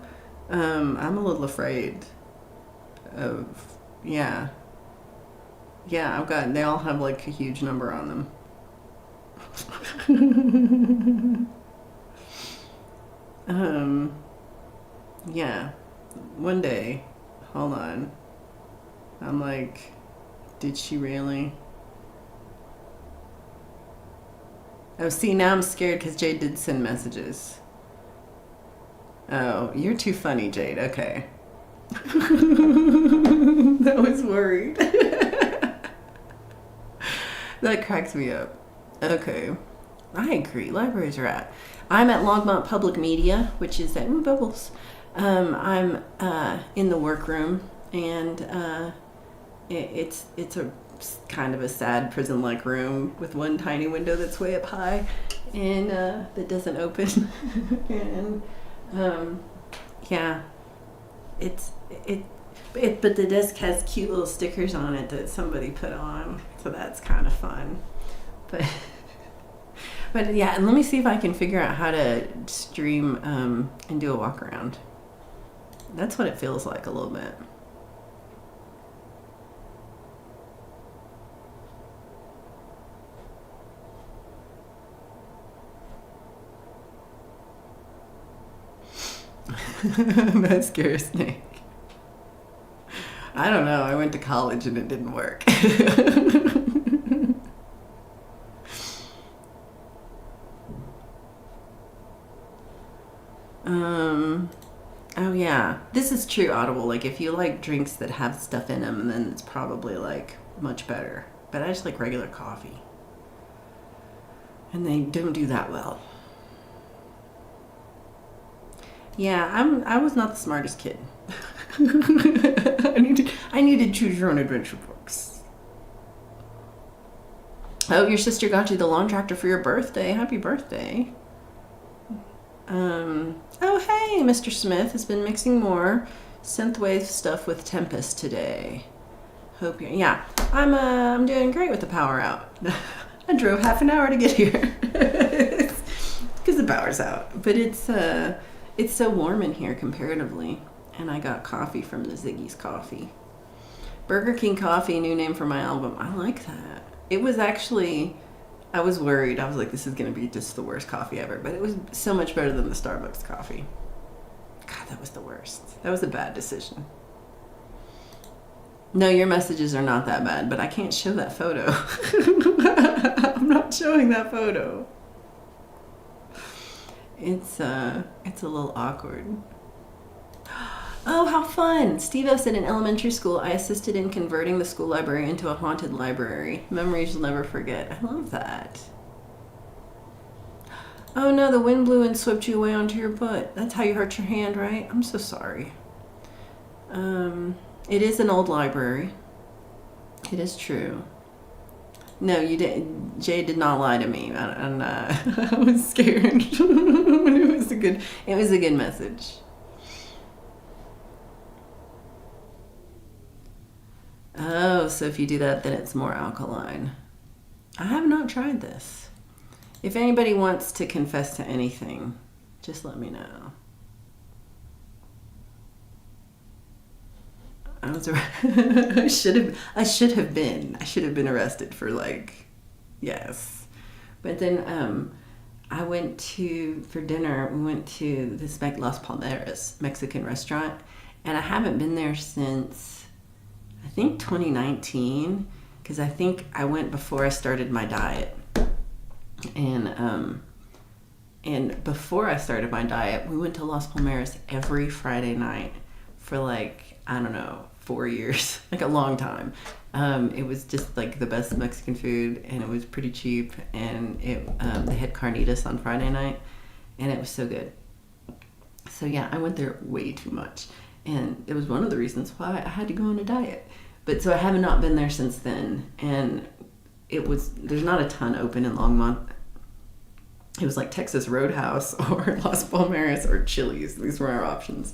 I'm a little afraid of, yeah. Yeah, they all have like a huge number on them. Yeah. One day, hold on. I'm like, did she really? Oh, see, now I'm scared because Jade did send messages. Oh, you're too funny, Jade. Okay. That was worried. That cracks me up. Okay. I agree. Libraries are at. I'm at Longmont Public Media, which is at Bubbles. I'm in the workroom, and it's a kind of a sad prison-like room with one tiny window that's way up high and that doesn't open. And yeah, but the desk has cute little stickers on it that somebody put on, so that's kind of fun. But yeah, and let me see if I can figure out how to stream and do a walk around. That's what it feels like a little bit. That scares Snake. I don't know. I went to college and it didn't work. Oh yeah, this is true, Audible. Like if you like drinks that have stuff in them, then it's probably like much better. But I just like regular coffee, and they don't do that well. Yeah, I was not the smartest kid. I need to choose your own adventure books. Oh, your sister got you the lawn tractor for your birthday. Happy birthday. Oh hey, Mr. Smith has been mixing more synthwave stuff with Tempest today. Hope you're, yeah, I'm doing great with the power out. I drove half an hour to get here because the power's out, but it's so warm in here comparatively, and I got coffee from the Ziggy's Coffee. Burger King Coffee, new name for my album. I like that. It was actually, I was worried. I was like, this is going to be just the worst coffee ever. But it was so much better than the Starbucks coffee. God, that was the worst. That was a bad decision. No, your messages are not that bad, but I can't show that photo. I'm not showing that photo. It's a little awkward. Oh, how fun! Steve-O said in elementary school, I assisted in converting the school library into a haunted library. Memories you'll never forget. I love that. Oh no, the wind blew and swept you away onto your butt. That's how you hurt your hand, right? I'm so sorry. It is an old library. It is true. No, you didn't. Jay did not lie to me, and I was scared. It was a good message. Oh, so if you do that, then it's more alkaline. I have not tried this. If anybody wants to confess to anything, just let me know. I should have been arrested for yes. But then I went to, for dinner, we went to this Las Palmeras Mexican restaurant, and I haven't been there since, I think 2019, because I think I went before I started my diet. And before I started my diet, we went to Las Palmeras every Friday night for like, I don't know, 4 years, like a long time. It was just like the best Mexican food, and it was pretty cheap, and they had carnitas on Friday night, and it was so good. So yeah, I went there way too much, and it was one of the reasons why I had to go on a diet. But so I have not been there since then, and there's not a ton open in Longmont. It was like Texas Roadhouse or Las Palmeras or Chili's. These were our options.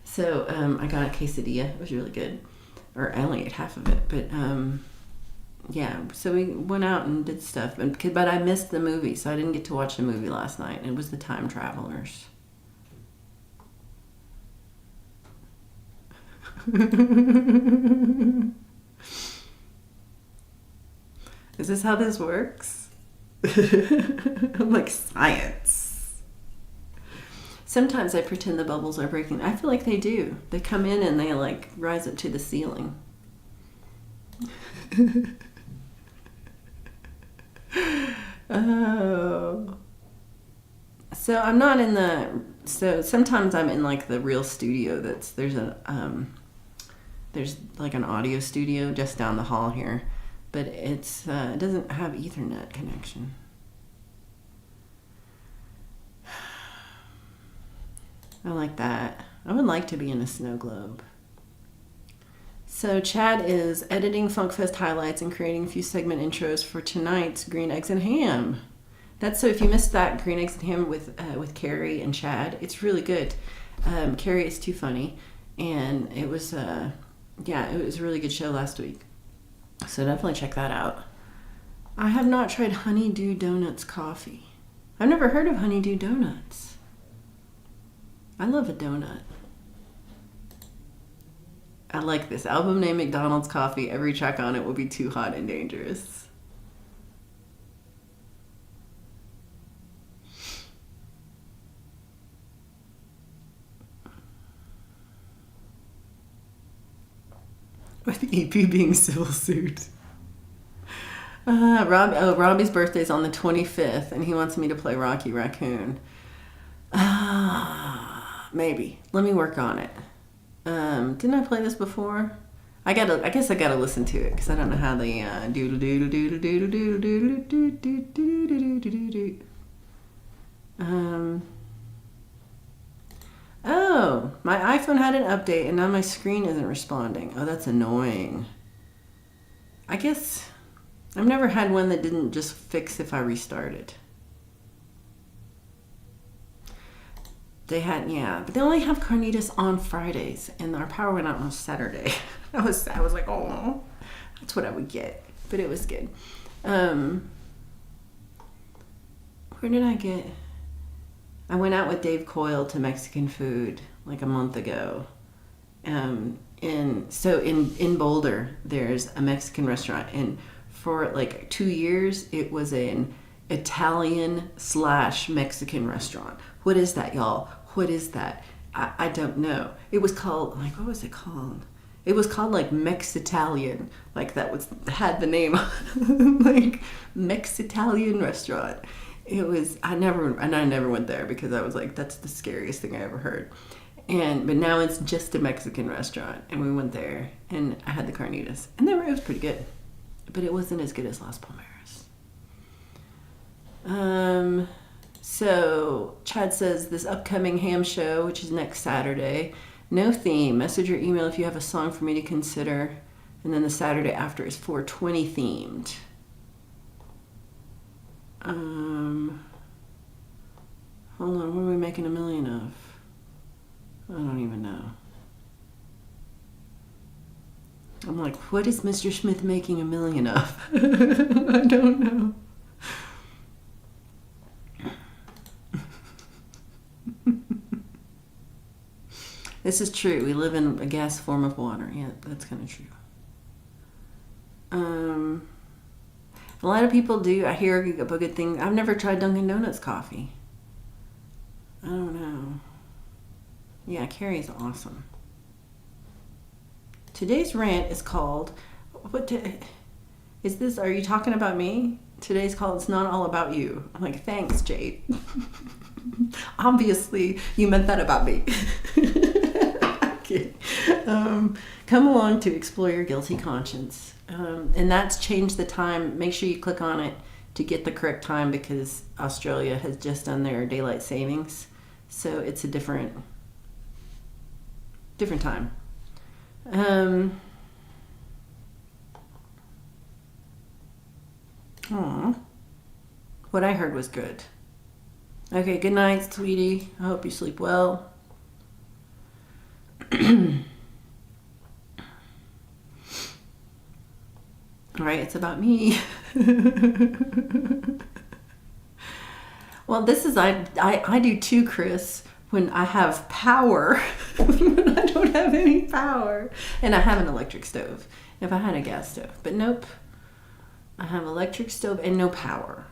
So I got a quesadilla. It was really good. Or I only ate half of it. But yeah, so we went out and did stuff. But I missed the movie, so I didn't get to watch the movie last night. It was The Time Travelers. Is this how this works? I'm like, science. Sometimes I pretend the bubbles are breaking. I feel like they do. They come in and they like rise up to the ceiling. Oh. So I'm not in so sometimes I'm in like the real studio there's like an audio studio just down the hall here. But it doesn't have Ethernet connection. I like that. I would like to be in a snow globe. So Chad is editing FunkFest highlights and creating a few segment intros for tonight's Green Eggs and Ham. So if you missed that Green Eggs and Ham with Carrie and Chad, it's really good. Carrie is too funny, and it was it was a really good show last week. So definitely check that out. I have not tried Honeydew Donuts coffee. I've never heard of Honeydew Donuts. I love a donut. I like this. Album name McDonald's Coffee. Every track on it will be too hot and dangerous. With EP being civil suit. Robbie's birthday's on the 25th, and he wants me to play Rocky Raccoon. Maybe. Let me work on it. Didn't I play this before? I guess I gotta listen to it because I don't know how the doodle doodle doodle doodle doodle doodle doodle doodle doodle doodle. Oh, my iPhone had an update and now my screen isn't responding. Oh, that's annoying. I guess I've never had one that didn't just fix if I restarted. They had, but they only have carnitas on Fridays, and our power went out on Saturday. I was like, oh, that's what I would get, but it was good. Where did I get? I went out with Dave Coyle to Mexican food like a month ago. In Boulder, there's a Mexican restaurant, and for like 2 years, it was an Italian/Mexican restaurant. What is that, y'all? What is that? I don't know. It was called, like, what was it called? It was called like Mex-Italian. Like had the name like Mex-Italian restaurant. It was, I never went there because I was like, that's the scariest thing I ever heard. But now it's just a Mexican restaurant, and we went there, and I had the carnitas, and it was pretty good, but it wasn't as good as Las Palmeras. So Chad says this upcoming ham show, which is next Saturday, no theme. Message or email if you have a song for me to consider, and then the Saturday after is 420 themed. Hold on, what are we making $1 million of? I don't even know. I'm like, what is Mr. Smith making $1 million of? I don't know. This is true. We live in a gas form of water. Yeah, that's kind of true. A lot of people do. I hear a good thing. I've never tried Dunkin' Donuts coffee. I don't know. Yeah, Carrie's awesome. Today's rant is called, is this, are you talking about me? Today's called, It's Not All About You. I'm like, thanks, Jade. Obviously, you meant that about me. Okay. Come along to explore your guilty conscience. And that's changed the time. Make sure you click on it to get the correct time because Australia has just done their daylight savings. So it's a different time. What I heard was good. Okay, good night, sweetie. I hope you sleep well. All right, it's about me. Well, this is, I do too, Chris, when I have power, when I don't have any power. And I have an electric stove. If I had a gas stove, but nope. I have electric stove and no power.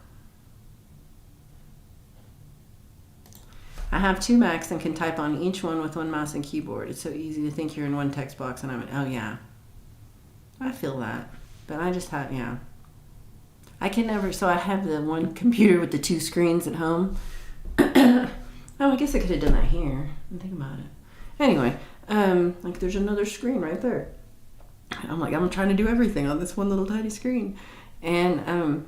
I have 2 Macs and can type on each one with one mouse and keyboard. It's so easy to think you're in one text box and I'm in, oh yeah. I feel that. But I just have, yeah. I can never, so I have the one computer with the 2 screens at home. Oh, I guess I could have done that here. Think about it. Anyway, like there's another screen right there. I'm like, I'm trying to do everything on this one little tiny screen. And,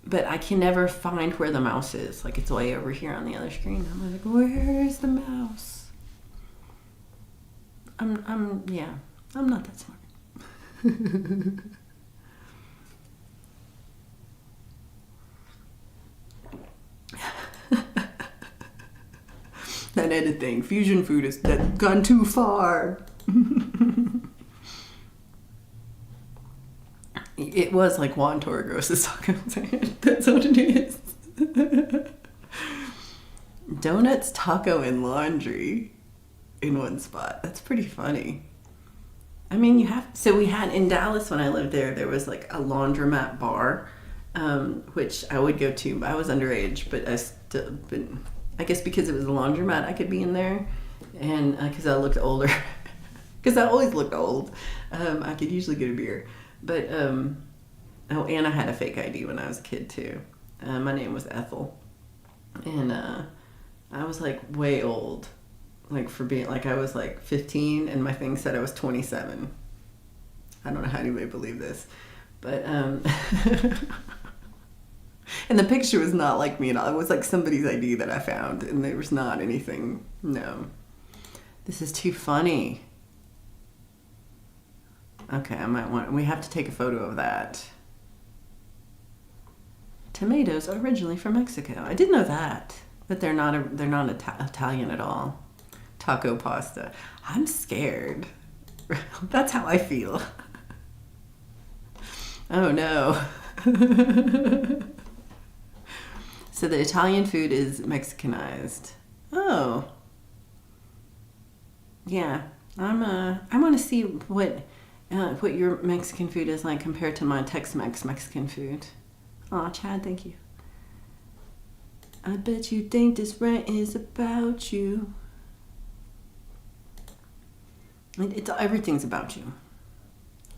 but I can never find where the mouse is. Like it's way over here on the other screen. I'm like, where is the mouse? Yeah, I'm not that smart. That edit thing, fusion food has gone too far. It was like Juan Torres' taco. That's what it is. Donuts, taco, and laundry in one spot. That's pretty funny. I mean, so we had in Dallas when I lived there was like a laundromat bar, which I would go to. I was underage, but I guess because it was a laundromat, I could be in there. And because I looked older, because I always looked old, I could usually get a beer. But, and I had a fake ID when I was a kid too. My name was Ethel. And I was like way old. Like for being, like I was like 15 and my thing said I was 27. I don't know how anybody believed this. But, and the picture was not like me at all. It was like somebody's ID that I found and there was not anything, no. This is too funny. Okay, we have to take a photo of that. Tomatoes are originally from Mexico. I didn't know that, but they're not Italian at all. Taco pasta. I'm scared. That's how I feel. Oh no. So the Italian food is Mexicanized. Oh. Yeah. I want to see what your Mexican food is like compared to my Tex-Mex Mexican food. Aw, Chad, thank you. I bet you think this rant is about you. Everything's about you.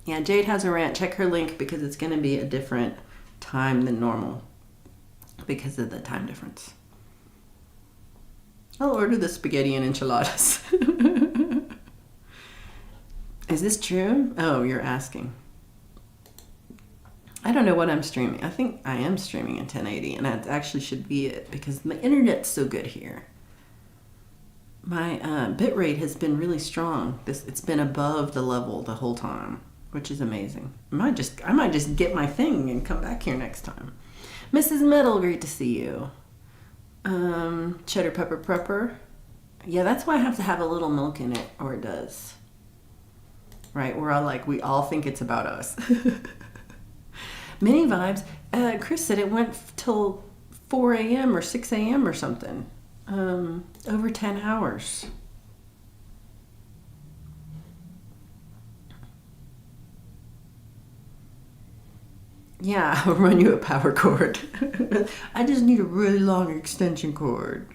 Yeah, Jade has a rant. Check her link because it's going to be a different time than normal because of the time difference. I'll order the spaghetti and enchiladas. Is this true? Oh, you're asking. I don't know what I'm streaming. I think I am streaming in 1080 and that actually should be it because the internet's so good here. My bitrate has been really strong. It's been above the level the whole time, which is amazing. I might just get my thing and come back here next time. Mrs. Metal, great to see you. Cheddar pepper prepper. Yeah, that's why I have to have a little milk in it, or it does. Right, we all think it's about us. Mini vibes. Chris said it went till 4 a.m. or 6 a.m. or something. Over 10 hours. Yeah, I'll run you a power cord. I just need a really long extension cord.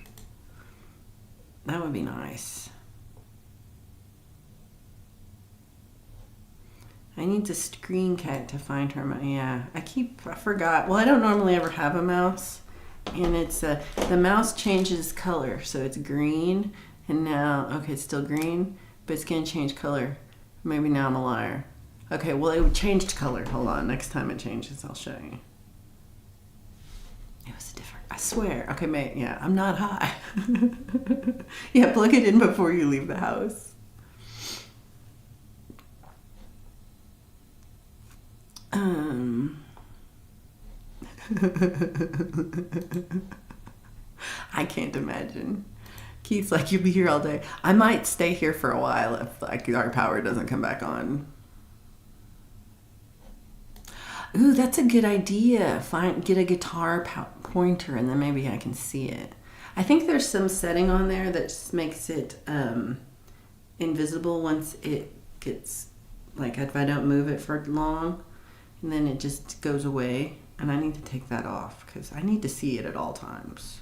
That would be nice. I need to screen cat to find her. Yeah, I forgot. Well, I don't normally ever have a mouse. And it's, the mouse changes color. So it's green. And now, okay, it's still green. But it's going to change color. Maybe now I'm a liar. Okay, well, it changed color. Hold on. Next time it changes, I'll show you. It was different. I swear. Okay, mate. Yeah, I'm not high. Yeah, plug it in before you leave the house. I can't imagine. Keith's like, you'll be here all day. I might stay here for a while if like our power doesn't come back on. Ooh, that's a good idea. Get a guitar pointer and then maybe I can see it. I think there's some setting on there that just makes it invisible once it gets, like if I don't move it for long, and then it just goes away. And I need to take that off because I need to see it at all times.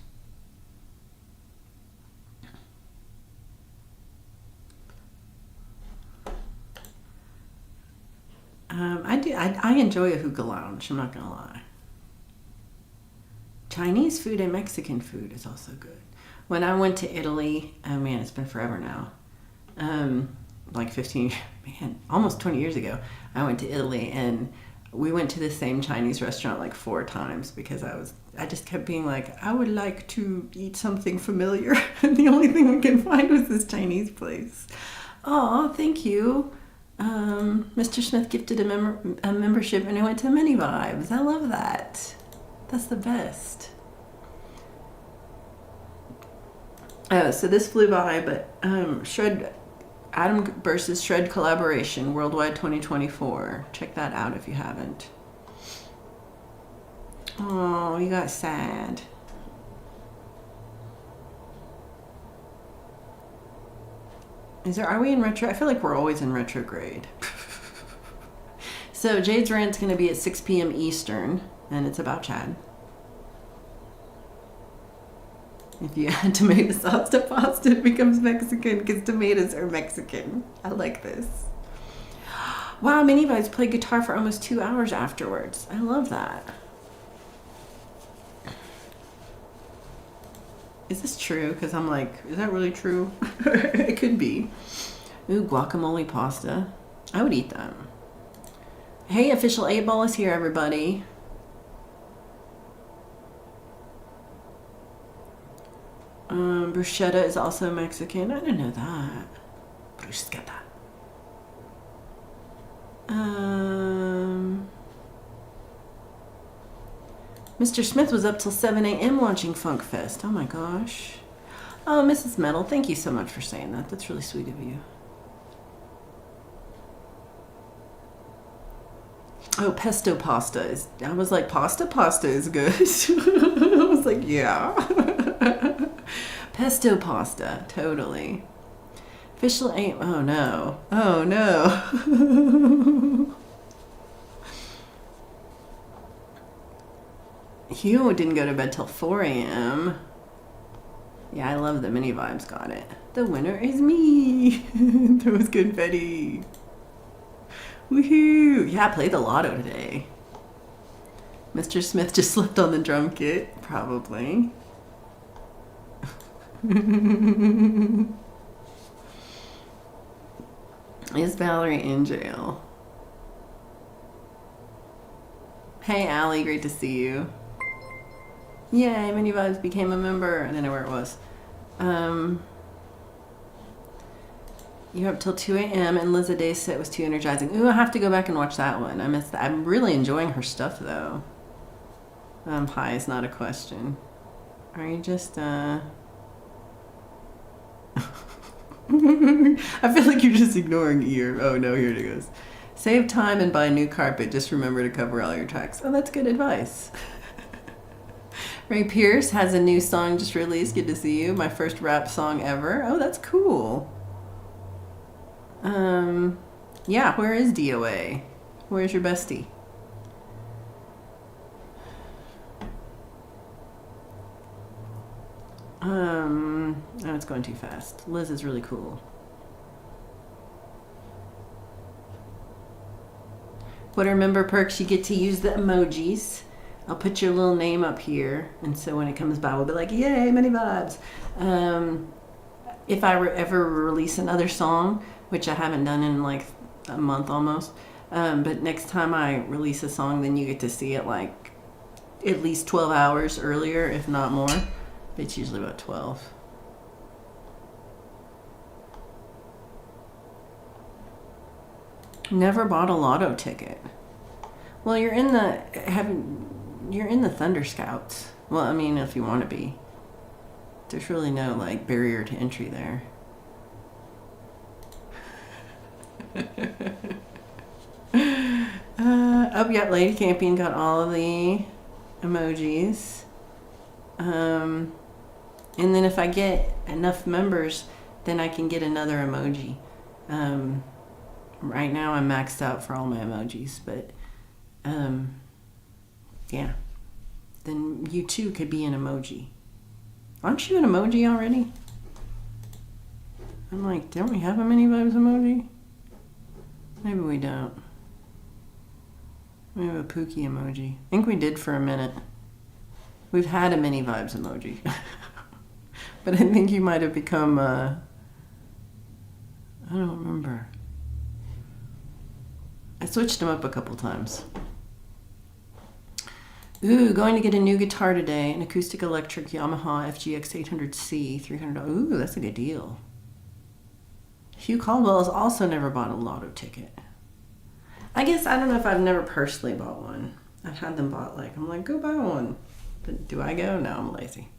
I enjoy a hookah lounge, I'm not gonna lie. Chinese food and Mexican food is also good. When I went to Italy, oh man, it's been forever now. Like 15, man, almost 20 years ago, I went to Italy and we went to the same Chinese restaurant like 4 times because I just kept being like, I would like to eat something familiar. And the only thing we could find was this Chinese place. Oh, thank you. Mr. Smith gifted a membership and I went to Mini Vibes. I love that. That's the best. Oh, so this flew by, but Shred Adam versus Shred collaboration worldwide 2024. Check that out if you haven't. Oh, you got sad. Are we in retro? I feel like we're always in retrograde. So Jade's rant's going to be at 6 p.m. Eastern, and it's about Chad. If you add tomato sauce to pasta, it becomes Mexican because tomatoes are Mexican. I like this. Wow, Mini Vibes played guitar for almost 2 hours afterwards. I love that. Is this true? Because I'm like, is that really true? It could be. Ooh, guacamole pasta. I would eat that. Hey, official 8-ball is here, everybody. Bruschetta is also Mexican. I didn't know that. Bruschetta. Mr. Smith was up till 7 a.m. watching Funk Fest. Oh my gosh. Oh, Mrs. Metal, thank you so much for saying that. That's really sweet of you. Oh, pesto pasta is. I was like, pasta is good. I was like, yeah. Pesto pasta, totally. Official 8. Oh no. Oh no. Hugh didn't go to bed till 4 a.m. Yeah, I love the Mini Vibes got it. The winner is me. That was confetti. Woohoo! Yeah, I played the lotto today. Mr. Smith just slipped on the drum kit, probably. Is Valerie in jail? Hey, Allie, great to see you. Yay, Mini Vibes became a member. I didn't know where it was. You're up till 2 a.m. and Liz Day's set was too energizing. Ooh, I have to go back and watch that one. I missed that. I'm really enjoying her stuff, though. Hi is not a question. Are you just, I feel like you're just ignoring ear. Oh, no, here it goes. Save time and buy new carpet. Just remember to cover all your tracks. Oh, that's good advice. Ray Pierce has a new song just released. Good to see you. My first rap song ever. Oh, that's cool. Yeah, where is DOA? Where's your bestie? Oh, it's going too fast. Liz is really cool. What are member perks? You get to use the emojis. I'll put your little name up here, and so when it comes by, we'll be like, yay, many vibes. If I ever release another song, which I haven't done in like a month almost, but next time I release a song, then you get to see it like at least 12 hours earlier, if not more. It's usually about 12. Never bought a lotto ticket. Well, you're in the Thunder Scouts. Well, I mean, if you want to be. There's really no like barrier to entry there. Oh yeah, Lady Campion got all of the emojis. And then if I get enough members, then I can get another emoji. Right now I'm maxed out for all my emojis, but yeah. Then you too could be an emoji. Aren't you an emoji already? I'm like, don't we have a mini vibes emoji? Maybe we don't. We have a Pookie emoji. I think we did for a minute. We've had a mini vibes emoji. But I think you might have become, I don't remember. I switched them up a couple times. Ooh, going to get a new guitar today. An acoustic electric Yamaha FGX 800C, $300. Ooh, that's a good deal. Hugh Caldwell has also never bought a lotto ticket. I guess, I don't know if I've never personally bought one. I've had them bought, like, I'm like, go buy one. But do I go? No, I'm lazy.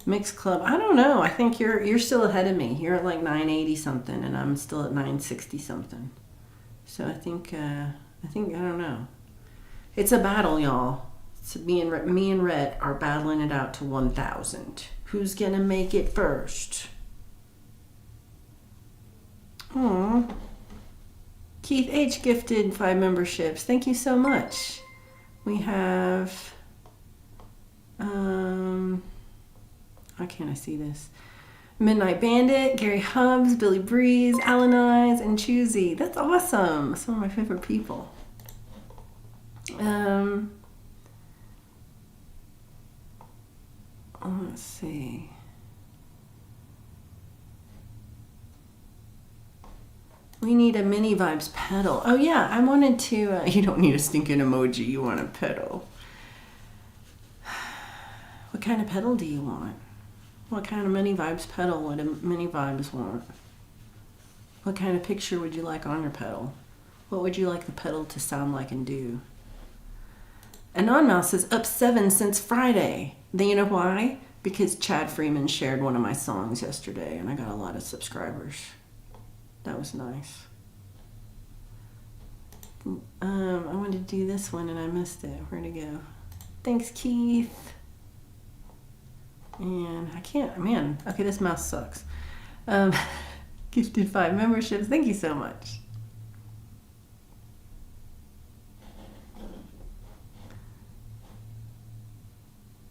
Mixed Club, I don't know. I think you're still ahead of me. You're at like 980 something, and I'm still at 960 something. So I think I don't know. It's a battle, y'all. So me and Rhett are battling it out to 1,000. Who's gonna make it first? Aw. Keith H gifted 5 memberships. Thank you so much. We have why can't I see this? Midnight Bandit, Gary Hubbs, Billy Breeze, Alan Eyes, and Choosy. That's awesome. Some of my favorite people. Let's see. We need a mini vibes pedal. Oh yeah, I wanted to, you don't need a stinking emoji, you want a pedal. What kind of pedal do you want? What kind of mini vibes pedal would a mini vibes want? What kind of picture would you like on your pedal? What would you like the pedal to sound like and do? Anonmouse is up 7 since Friday. Then you know why? Because Chad Freeman shared one of my songs yesterday and I got a lot of subscribers. That was nice. I wanted to do this one and I missed it. Where'd it go? Thanks, Keith. And I can't, man, okay, this mouse sucks. Gifted 5 memberships. Thank you so much.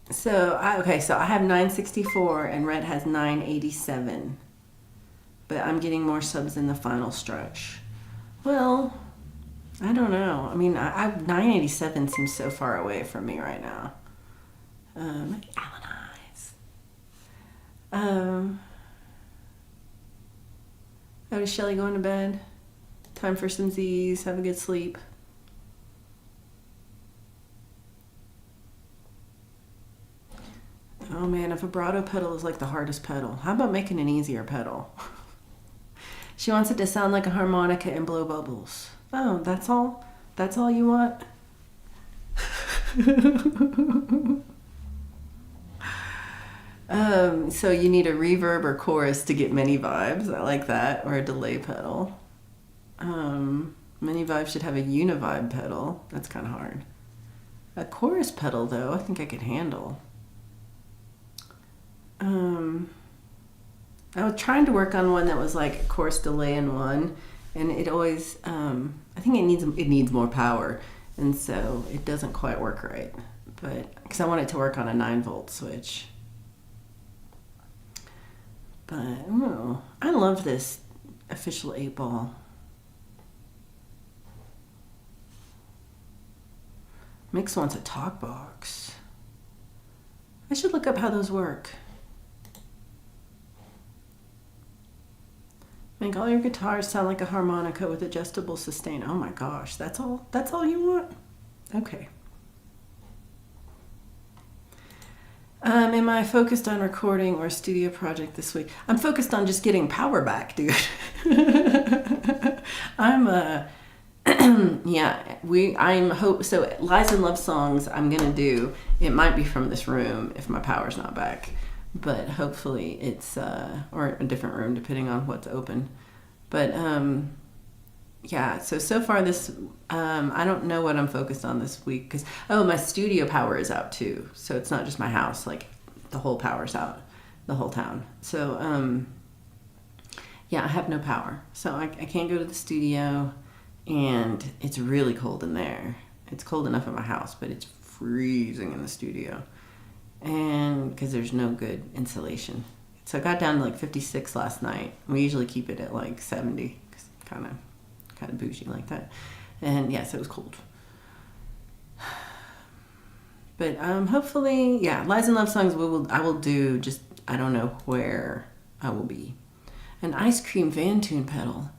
So I have 964 and Red has 987. But I'm getting more subs in the final stretch. Well, I don't know. I mean, 987 seems so far away from me right now. Alan Eyes. Oh, is Shelly going to bed? Time for some Z's. Have a good sleep. Oh man, a vibrato pedal is like the hardest pedal. How about making an easier pedal? She wants it to sound like a harmonica and blow bubbles. Oh, that's all? That's all you want? So you need a reverb or chorus to get many vibes. I like that. Or a delay pedal. Many vibes should have a univibe pedal. That's kind of hard. A chorus pedal, though, I think I could handle. I was trying to work on one that was like a chorus delay in one, and it always, I think it needs more power, and so it doesn't quite work right. but because I want it to work on a 9-volt switch. But oh, I love this official 8-ball. Mix wants a talk box. I should look up how those work. Make all your guitars sound like a harmonica with adjustable sustain. Oh my gosh, that's all you want? Okay. Am I focused on recording or a studio project this week? I'm focused on just getting power back, dude. So Lies and Love Songs I'm gonna do. It might be from this room if my power's not back, but hopefully it's or a different room depending on what's open. But yeah, so far this I don't know what I'm focused on this week because my studio power is out too, so it's not just my house, like the whole power's out, the whole town. So yeah, I have no power, so I can't go to the studio, and it's really cold in there. It's cold enough in my house, but it's freezing in the studio, and because there's no good insulation. So I got down to like 56 last night. We usually keep it at like 70, kind of bougie like that. And yes, it was cold. But hopefully, yeah, Lies and Love Songs I will do, just I don't know where I will be. An ice cream van tune pedal.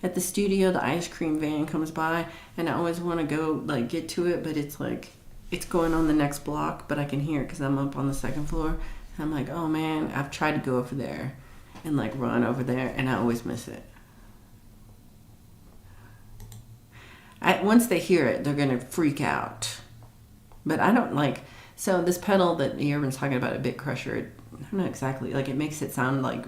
At the studio, the ice cream van comes by, and I always want to go like get to it, but it's like it's going on the next block, but I can hear it because I'm up on the second floor. And I'm like, oh man, I've tried to go over there and like run over there, and I always miss it. Once they hear it, they're gonna freak out. But I don't like. So this pedal that Urban's talking about, a Bit Crusher, I don't know exactly. Like it makes it sound like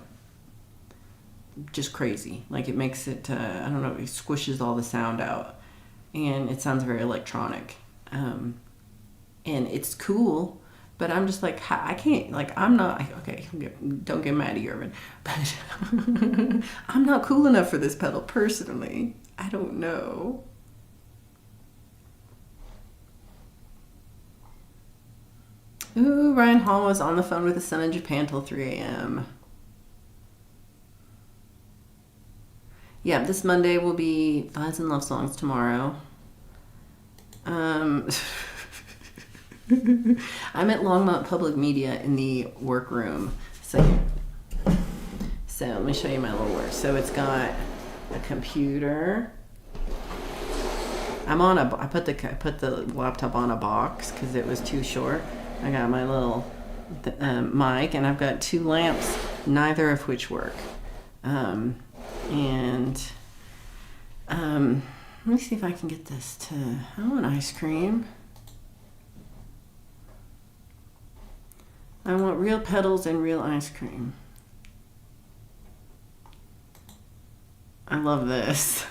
just crazy. Like it makes it. I don't know. It squishes all the sound out, and it sounds very electronic. And it's cool. But I'm just like, I can't, like, I'm not, okay, don't get mad at Urban, but I'm not cool enough for this pedal personally. I don't know. Ooh, Ryan Hall was on the phone with his son in Japan till 3 a.m. Yeah, this Monday will be Lies and Love Songs tomorrow. I'm at Longmont Public Media in the workroom. So let me show you my little work. So it's got a computer. I put the laptop on a box because it was too short. I got my little mic, and I've got 2 lamps, neither of which work. Let me see if I can get this to. I want ice cream. I want real pedals and real ice cream. I love this.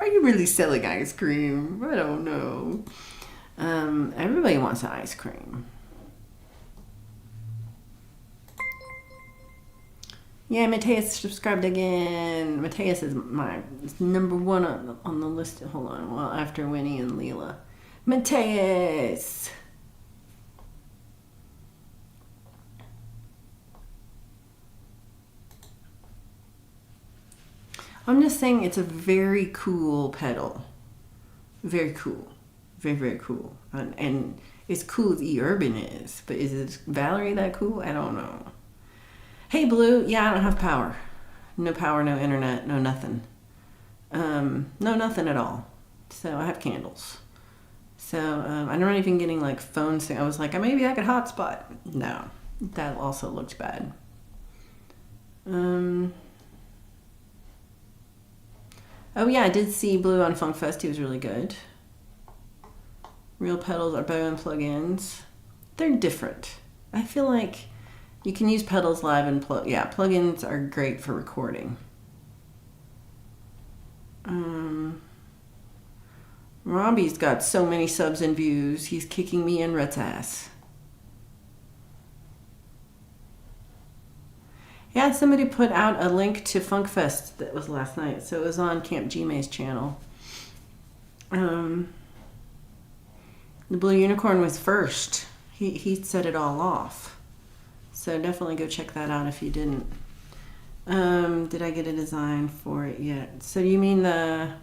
Are you really selling ice cream? I don't know. Everybody wants ice cream. Yeah, Mateus subscribed again. Mateus is my number 1 on the list. Hold on. Well, after Winnie and Leela. Mateus! I'm just saying it's a very cool pedal. Very cool. Very, very cool. And as cool as E-Urban is. But is it Valerie that cool? I don't know. Hey, Blue. Yeah, I don't have power. No power, no internet, no nothing. No nothing at all. So I have candles. So I'm not even getting like phone sync. I was like, maybe I could hotspot. No, that also looks bad. Oh yeah, I did see Blue on Funk Fest. He was really good. Real pedals are better than plugins. They're different. I feel like you can use pedals live and plugins are great for recording. Robbie's got so many subs and views. He's kicking me and Rhett's ass. Yeah, somebody put out a link to Funk Fest that was last night. So it was on Camp G-May's channel. The Blue Unicorn was first. He set it all off. So definitely go check that out if you didn't. Did I get a design for it yet? So you mean the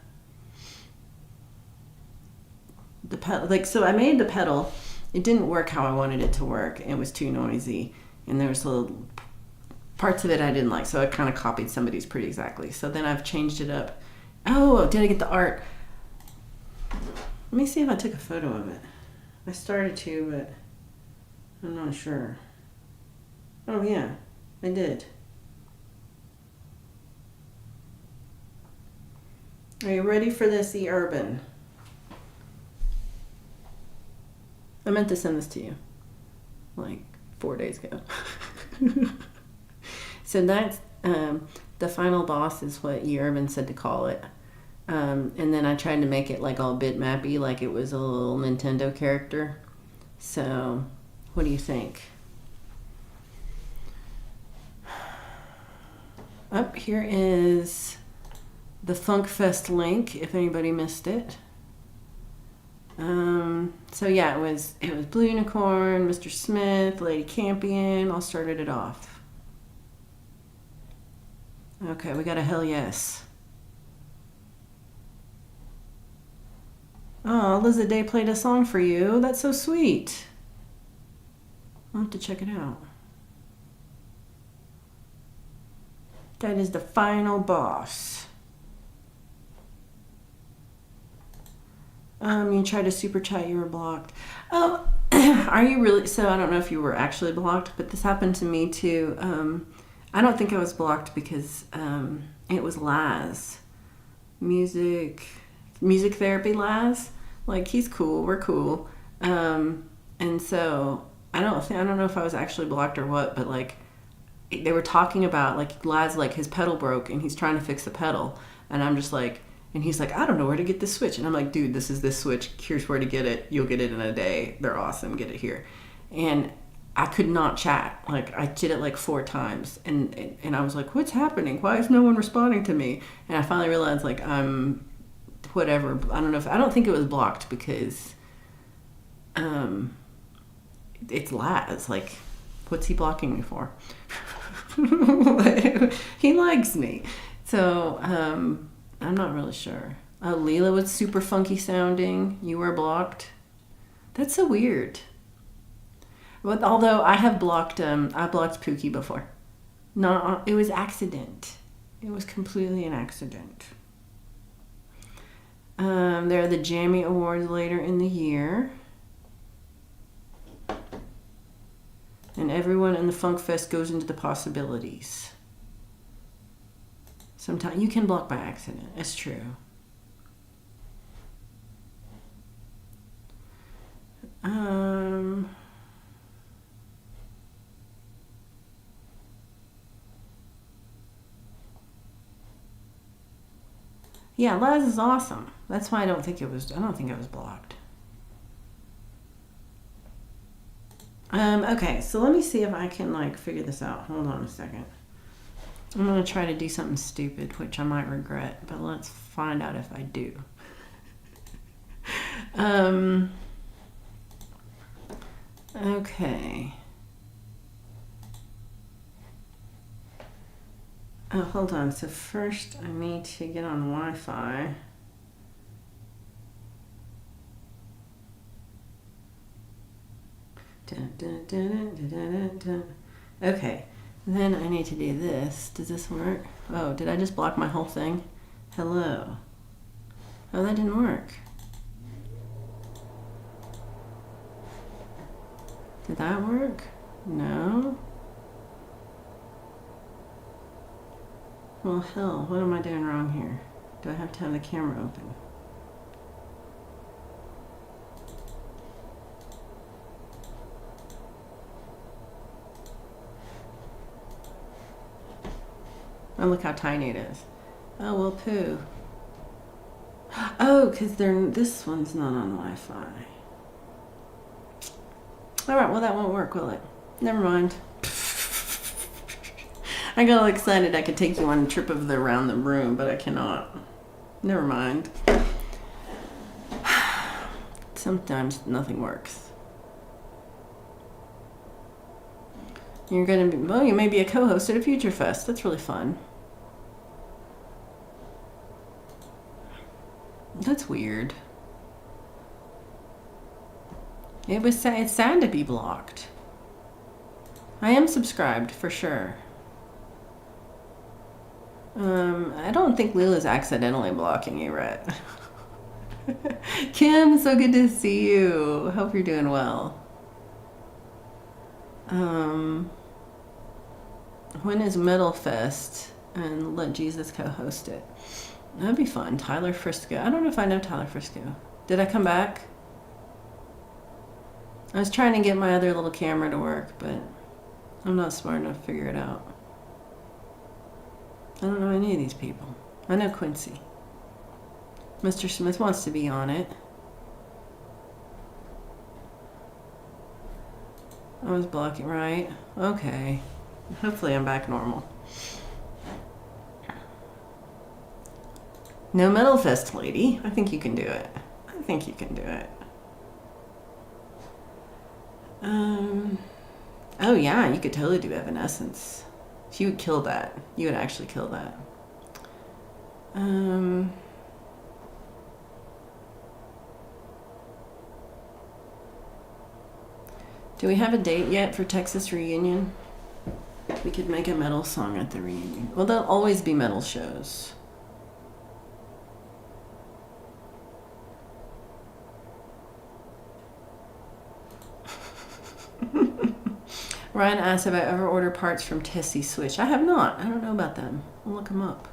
pedal? Like, so I made the pedal. It didn't work how I wanted it to work. It was too noisy, and there was little parts of it I didn't like. So I kind of copied somebody's pretty exactly. So then I've changed it up. Oh, did I get the art? Let me see if I took a photo of it. I started to, but I'm not sure. Oh yeah, I did. Are you ready for this, E Urban? I meant to send this to you like 4 days ago. So that's the final boss is what E Urban said to call it. And then I tried to make it like all bitmappy, like it was a little Nintendo character. So what do you think? Up here is the Funk Fest link if anybody missed it. So yeah, it was Blue Unicorn, Mr. Smith, Lady Campion, all started it off. Okay, we got a hell yes. Oh, Liza Day played a song for you. That's so sweet. I'll have to check it out. That is the final boss. You tried to super chat, you were blocked. Oh, are you really? So I don't know if you were actually blocked, but this happened to me too. I don't think I was blocked because it was Laz. Music therapy Laz. Like, he's cool, we're cool. And so I don't know if I was actually blocked or what, but like they were talking about like Laz, like his pedal broke and he's trying to fix the pedal, and I'm just like, and he's like, I don't know where to get this switch, and I'm like, dude, this is this switch, here's where to get it, you'll get it in a day, they're awesome, get it here. And I could not chat. Like, I did it like 4 times, and I was like, what's happening, why is no one responding to me? And I finally realized, like, I'm whatever, I don't think it was blocked because it's Laz, like, what's he blocking me for? He likes me. So I'm not really sure. Leela was super funky sounding. You were blocked. That's so weird. But although I have blocked, I blocked Pookie before. No, it was accident. It was completely an accident. There are the Jammy Awards later in the year. And everyone in the Funk Fest goes into the possibilities. Sometimes you can block by accident. It's true. Yeah, Laz is awesome. That's why I don't think I was blocked. Okay, so let me see if I can like figure this out. Hold on a second. I'm gonna try to do something stupid, which I might regret, but let's find out if I do. Okay. Oh, hold on. So first I need to get on Wi-Fi. Dun, dun, dun, dun, dun, dun, dun. Okay, then I need to do this. Does this work? Oh, did I just block my whole thing? Hello. Oh, that didn't work. Did that work? No. Well, hell, what am I doing wrong here? Do I have to have the camera open? Oh, look how tiny it is. Oh, well, poo. Oh, because this one's not on Wi-Fi. All right, well, that won't work, will it? Never mind. I got all excited I could take you on a trip around the room, but I cannot. Never mind. sometimes nothing works. You're going to be, well, you may be a co-host at a Future Fest. That's really fun. That's weird. It's sad to be blocked. I am subscribed for sure. I don't think Lila's accidentally blocking you, Rhett. Kim, so good to see you. Hope you're doing well. When is Metal Fest? And let Jesus co-host it. That'd be fun. Tyler Frisco. I don't know if I know Tyler Frisco. Did I come back? I was trying to get my other little camera to work, but I'm not smart enough to figure it out. I don't know any of these people. I know Quincy. Mr. Smith wants to be on it. I was blocking, right? Okay. Hopefully I'm back normal. No Metal Fest, lady. I think you can do it. I think you can do it. Oh yeah, you could totally do Evanescence. You would kill that. You would actually kill that. Do we have a date yet for Texas reunion? We could make a metal song at the reunion. Well, there'll always be metal shows. Ryan asked if I ever order parts from Tessie Switch. I have not. I don't know about them. I'll look them up.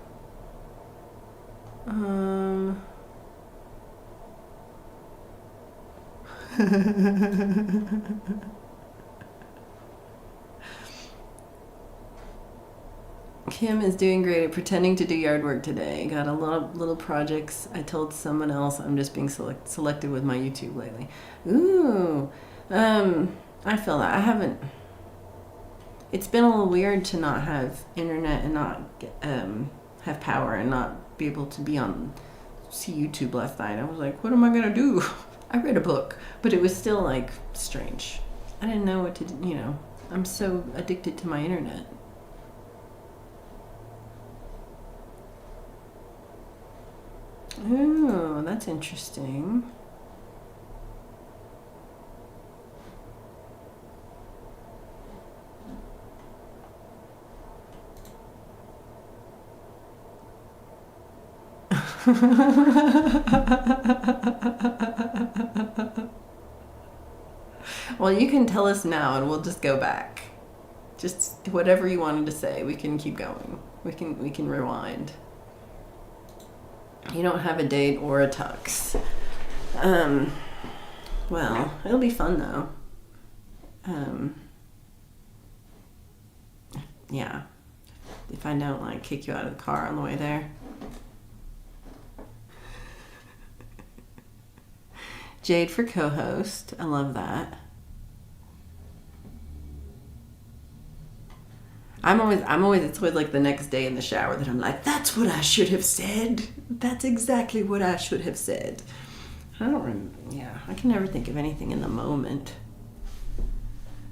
Kim is doing great at pretending to do yard work today. Got a lot of little projects. I told someone else I'm just being selective with my YouTube lately. Ooh. I feel that. I haven't... It's been a little weird to not have internet and not have power and not be able to see YouTube last night. I was like, what am I gonna do? I read a book, but it was still like strange. I didn't know what to do, you know. I'm so addicted to my internet. Ooh, that's interesting. Well, you can tell us now and we'll just go back. Just whatever you wanted to say, we can keep going. We can rewind. You don't have a date or a tux. Well, it'll be fun though. Yeah. If I don't like kick you out of the car on the way there. Jade for co-host. I love that. It's always like the next day in the shower that I'm like, that's what I should have said. That's exactly what I should have said. I don't remember. Yeah, I can never think of anything in the moment.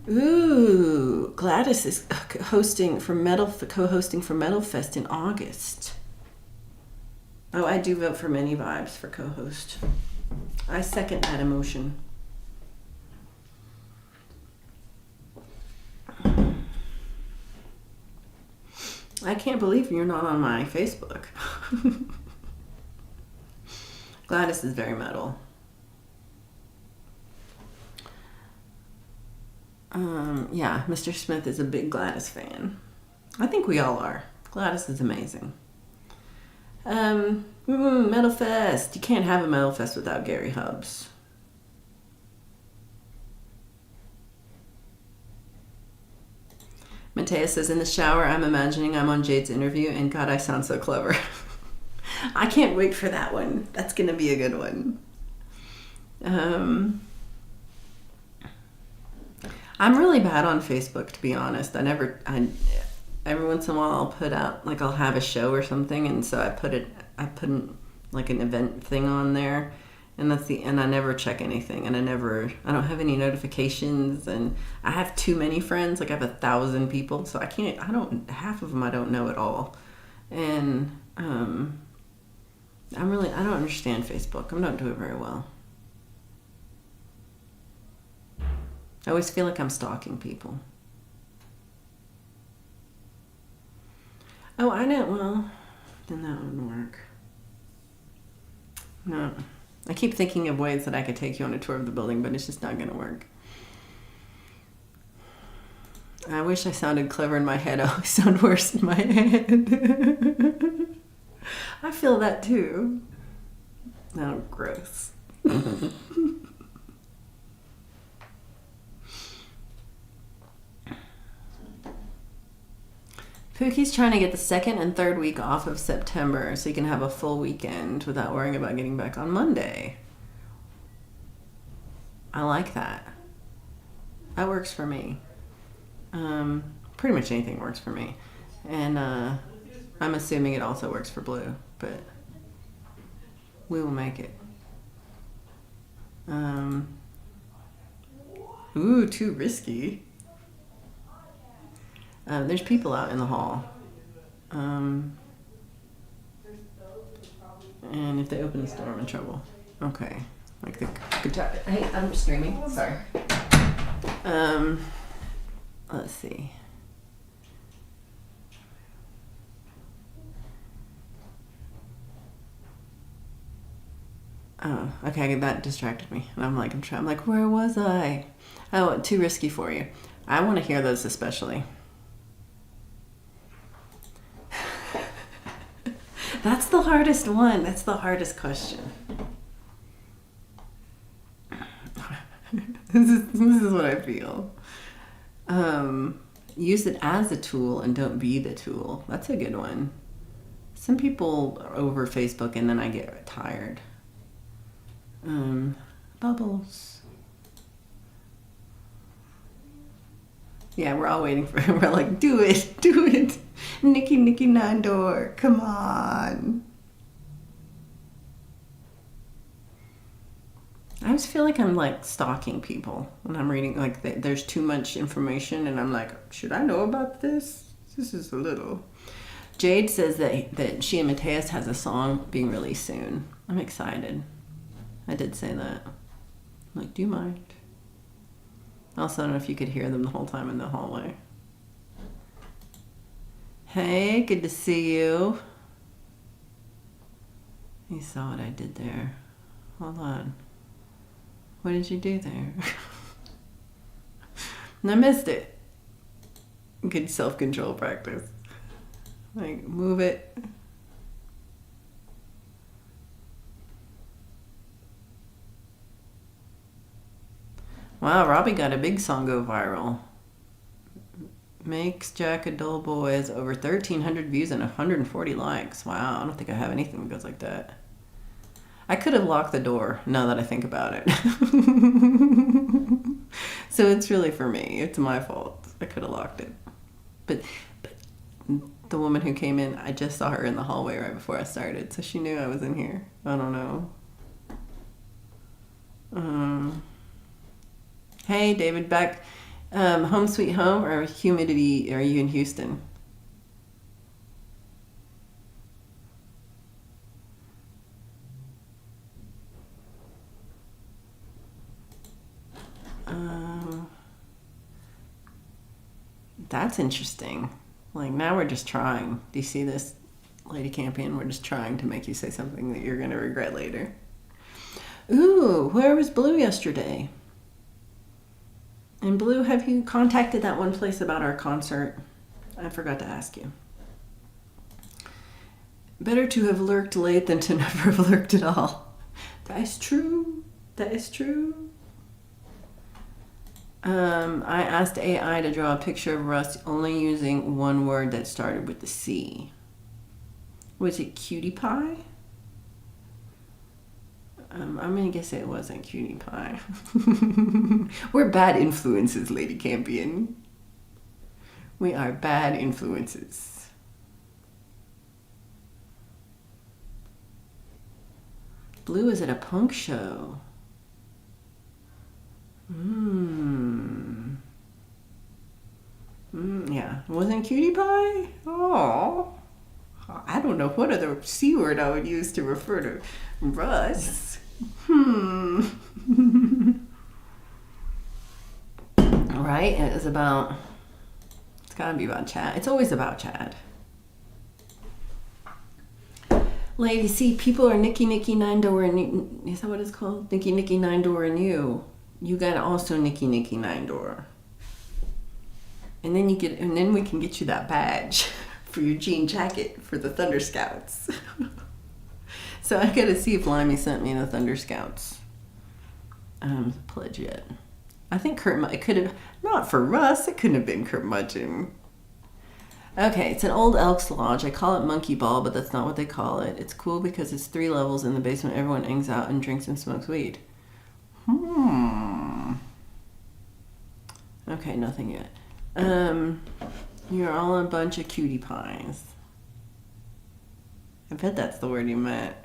Ooh, Gladys is co-hosting for Metal Fest in August. Oh, I do vote for Many Vibes for co-host. I second that emotion. I can't believe you're not on my Facebook. Gladys is very metal. Yeah, Mr. Smith is a big Gladys fan. I think we all are. Gladys is amazing. Metal Fest. You can't have a Metal Fest without Gary Hubbs. Matea says, in the shower, I'm imagining I'm on Jade's interview, and God, I sound so clever. I can't wait for that one. That's going to be a good one. I'm really bad on Facebook, to be honest. Every once in a while I'll put out, like I'll have a show or something, and so I put like an event thing on there, and I never check anything, and I don't have any notifications, and I have too many friends. Like I have 1,000 people, so half of them I don't know at all. And I don't understand Facebook. I don't do it very well. I always feel like I'm stalking people. Oh, I know. Well, then that wouldn't work. No. I keep thinking of ways that I could take you on a tour of the building, but it's just not going to work. I wish I sounded clever in my head. I always sound worse in my head. I feel that too. Oh, gross. Pookie's trying to get the second and third week off of September so he can have a full weekend without worrying about getting back on Monday. I like that. That works for me. Pretty much anything works for me. And I'm assuming it also works for Blue, but we will make it. Ooh, too risky. There's people out in the hall. And if they open this door, I'm in trouble. Okay. Like the good job. Hey, I'm streaming. Sorry. Let's see. Oh, okay, that distracted me. And I'm like, where was I? Oh, too risky for you. I want to hear those especially. That's the hardest one. That's the hardest question. This is what I feel. Use it as a tool and don't be the tool. That's a good one. Some people are over Facebook and then I get tired. Bubbles. Yeah, we're all waiting for him. We're like, do it. Nikki Nandor, come on. I always feel like I'm like stalking people when I'm reading, like there's too much information and I'm like, should I know about this? This is a little. Jade says that she and Mateus has a song being released soon. I'm excited. I did say that. I'm like, do you mind? Also, I don't know if you could hear them the whole time in the hallway. Hey, good to see you. You saw what I did there. Hold on. What did you do there? And I missed it. Good self-control practice. Like, move it. Wow, Robbie got a big song go viral. Makes Jack a dull boy has over 1,300 views and 140 likes. Wow, I don't think I have anything that goes like that. I could have locked the door, now that I think about it. So it's really for me. It's my fault. I could have locked it. But the woman who came in, I just saw her in the hallway right before I started, so she knew I was in here. I don't know. Hey, David, back home sweet home or humidity? Are you in Houston? That's interesting. Like, now we're just trying. Do you see this, Lady Campion? We're just trying to make you say something that you're going to regret later. Ooh, where was Blue yesterday? And Blue, have you contacted that one place about our concert? I forgot to ask you. Better to have lurked late than to never have lurked at all. That is true. That is true. I asked AI to draw a picture of Rust only using one word that started with the C. Was it cutie pie? I'm going to guess it wasn't cutie pie. We're bad influences, Lady Campion. We are bad influences. Blue is at a punk show. Yeah. Wasn't Cutie Pie? Oh. I don't know what other C word I would use to refer to Russ. Right? It's gotta be about Chad. It's always about Chad. Lady, see, people are Nicky Nine Door and is that what it's called? Nicky Nine Door and you. You got also Nicky Nine Door. And then we can get you that badge for your jean jacket for the Thunder Scouts. So I gotta see if Limey sent me the Thunder Scouts pledge yet. I think it could have, not for Russ, it couldn't have been curmudgeon. Okay, it's an old Elks Lodge. I call it Monkey Ball, but that's not what they call it. It's cool because it's 3 levels in the basement. Everyone hangs out and drinks and smokes weed. Okay, nothing yet. You're all a bunch of cutie pies. I bet that's the word you meant.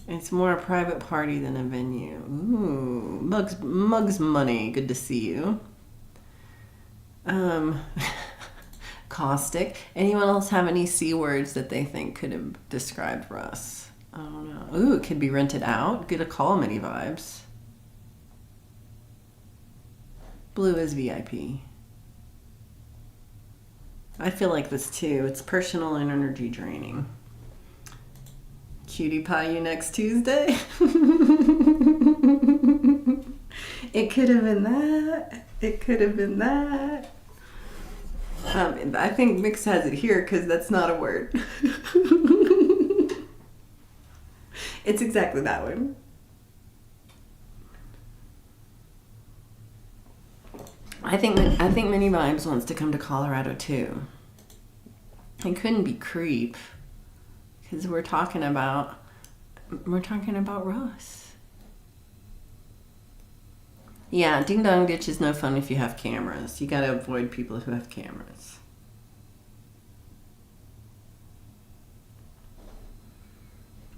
It's more a private party than a venue. Ooh, Mugs Money. Good to see you. Caustic. Anyone else have any C words that they think could have described Russ? I don't know. Ooh, it could be rented out. Get a call, many vibes. Blue is VIP. I feel like this too. It's personal and energy draining. Cutie pie you next Tuesday? It could have been that. It could have been that. I think Mix has it here because that's not a word. It's exactly that one. I think Mini Vibes wants to come to Colorado too. It couldn't be creep because we're talking about Russ. Yeah, Ding Dong Ditch is no fun if you have cameras. You gotta avoid people who have cameras.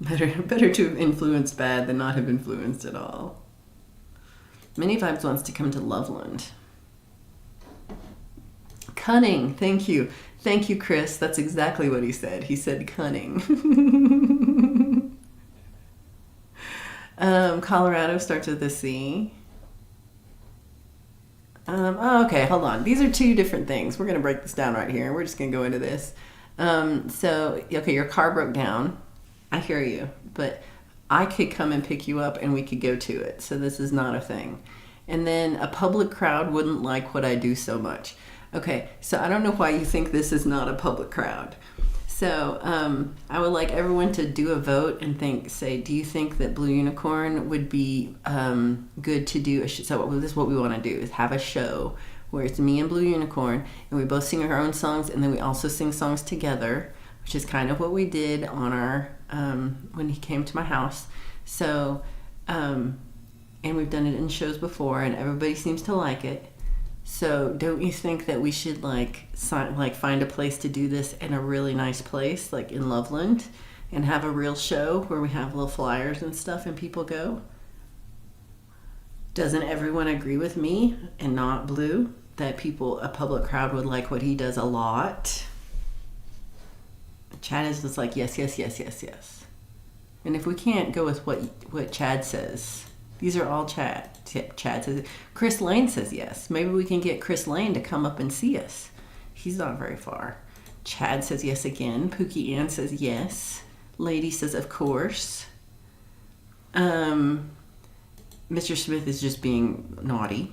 Better to have influenced bad than not have influenced at all. Mini Vibes wants to come to Loveland. Cunning, thank you. Thank you, Chris. That's exactly what he said. He said cunning. Colorado starts with a C. Okay, hold on. These are 2 different things. We're going to break this down right here. We're just going to go into this. Okay, your car broke down. I hear you. But I could come and pick you up and we could go to it. So this is not a thing. And then a public crowd wouldn't like what I do so much. Okay, so I don't know why you think this is not a public crowd. So I would like everyone to do a vote and say, do you think that Blue Unicorn would be good to do? So this is what we want to do, is have a show where it's me and Blue Unicorn, and we both sing our own songs, and then we also sing songs together, which is kind of what we did on our, when he came to my house. So, and we've done it in shows before, and everybody seems to like it. So don't you think that we should find a place to do this in a really nice place, like in Loveland, and have a real show where we have little flyers and stuff and people go? Doesn't everyone agree with me and not Blue that a public crowd would like what he does a lot? Chad is just like, yes, yes, yes, yes, yes. And if we can't go with what Chad says, these are all Chad. Chad says, Chris Lane says yes. Maybe we can get Chris Lane to come up and see us. He's not very far. Chad says yes again. Pookie Ann says yes. Lady says of course. Mr. Smith is just being naughty.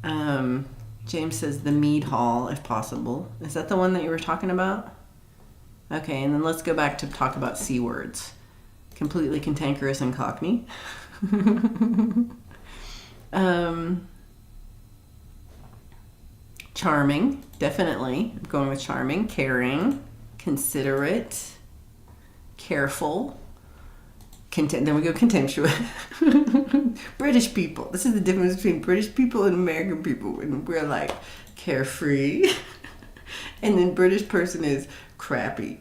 James says the Mead Hall if possible. Is that the one that you were talking about? Okay, and then let's go back to talk about C words. Completely cantankerous and cockney. Charming, definitely. I'm going with charming. Caring, considerate, careful. Then we go contemptuous. British people. This is the difference between British people and American people. And we're like carefree, And then British person is crappy.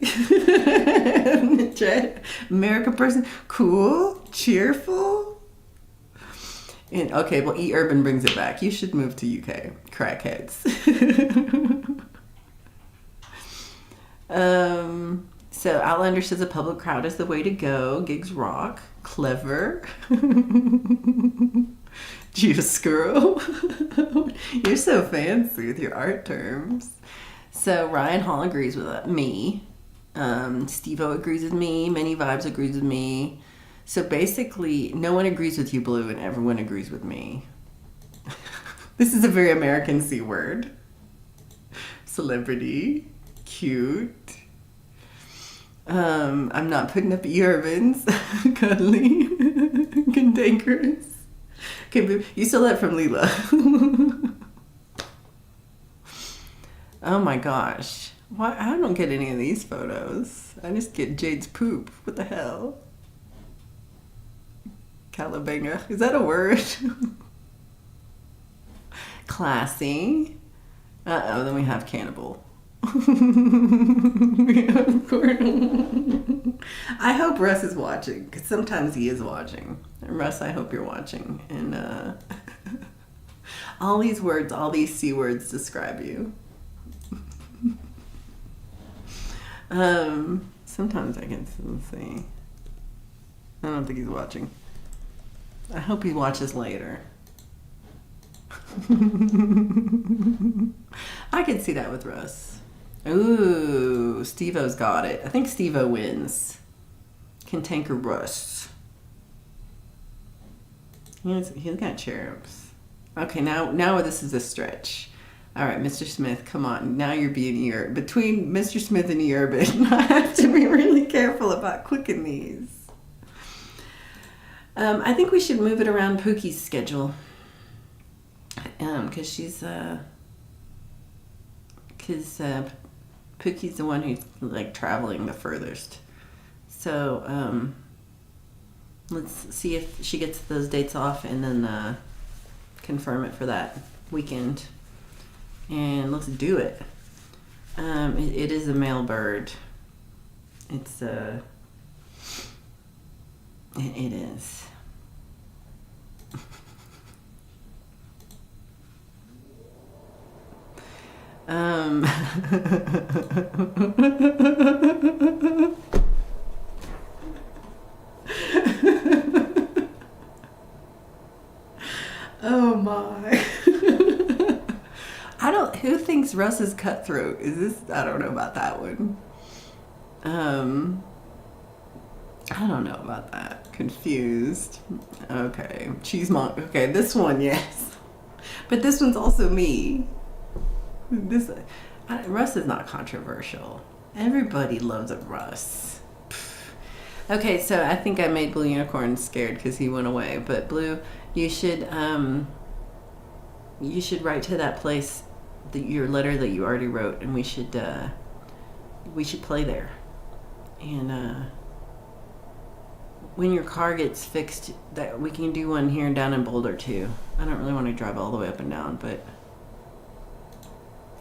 American person, cool, cheerful. And okay, well, E Urban brings it back. You should move to UK. Crackheads. So Outlander says a public crowd is the way to go. Gigs rock. Clever. Geoscuro. You're so fancy with your art terms. So Ryan Hall agrees with me. Steve-O agrees with me. Many Vibes agrees with me. So basically, no one agrees with you, Blue, and everyone agrees with me. This is a very American C word. Celebrity. Cute. I'm not putting up Urbans. Cuddly. Cantankerous. Okay, you stole that from Leela. Oh my gosh. Why? I don't get any of these photos. I just get Jade's poop. What the hell? Calabanga. Is that a word? Classy. Uh-oh, then we have cannibal. I hope Russ is watching, because sometimes he is watching. And Russ, I hope you're watching. And all these words, all these C words describe you. Sometimes I can see. I don't think he's watching. I hope he watches later. I can see that with Russ. Ooh, Steve-O's got it. I think Steve-O wins. Cantanker Russ. He's got cherubs. Okay, now this is a stretch. All right, Mr. Smith, come on. Now you're being between Mr. Smith and E-Urban. I have to be really careful about clicking these. I think we should move it around Pookie's schedule. Because Pookie's the one who's like traveling the furthest. So let's see if she gets those dates off and then confirm it for that weekend. And let's do it. It is a male bird. It's it is. Oh my. Who thinks Russ is cutthroat? Is this, I don't know about that one. I don't know about that. Confused. Okay. Cheesemonk. Okay, this one, yes. But this one's also me. Russ is not controversial. Everybody loves a Russ. Okay, so I think I made Blue Unicorn scared because he went away. But Blue, you should write to that place your letter that you already wrote, and we should play there. And when your car gets fixed, that we can do one here down in Boulder too. I don't really want to drive all the way up and down, but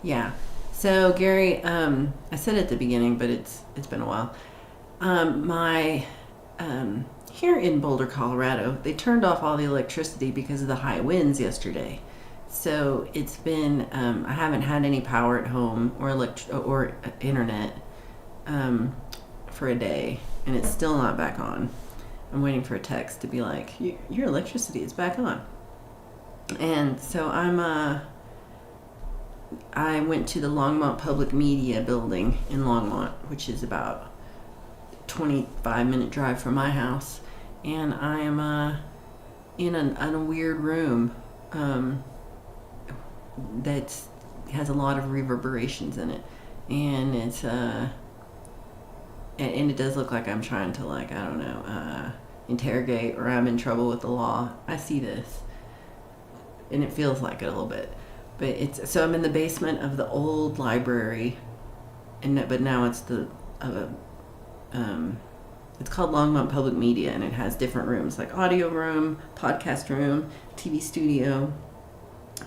yeah. So Gary, I said at the beginning, but it's been a while. Here in Boulder, Colorado, they turned off all the electricity because of the high winds yesterday. So it's been I haven't had any power at home or internet for a day, and it's still not back on. I'm waiting for a text to be like, your electricity is back on. And so I went to the Longmont Public Media building in Longmont, which is about 25-minute drive from my house, and I am in a weird room that has a lot of reverberations in it, and it's and it does look like I'm trying to, like, I don't know, interrogate, or I'm in trouble with the law. I see this, and it feels like it a little bit. But so I'm in the basement of the old library, but now it's it's called Longmont Public Media, and it has different rooms, like audio room, podcast room, TV studio,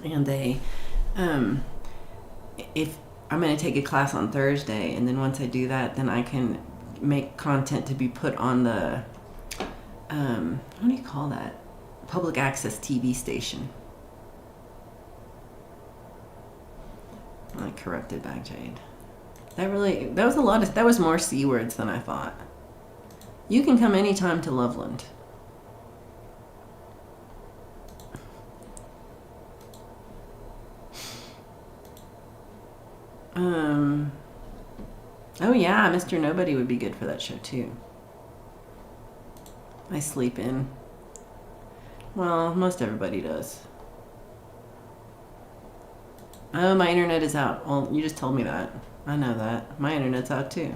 and they, if I'm going to take a class on Thursday, and then once I do that, then I can make content to be put on the, what do you call that? Public access TV station. Like corrupted back jade. That was more C words than I thought. You can come anytime to Loveland. Oh yeah, Mr. Nobody would be good for that show too. I sleep in. Well, most everybody does. Oh, my internet is out. Well, you just told me that. I know that. My internet's out too.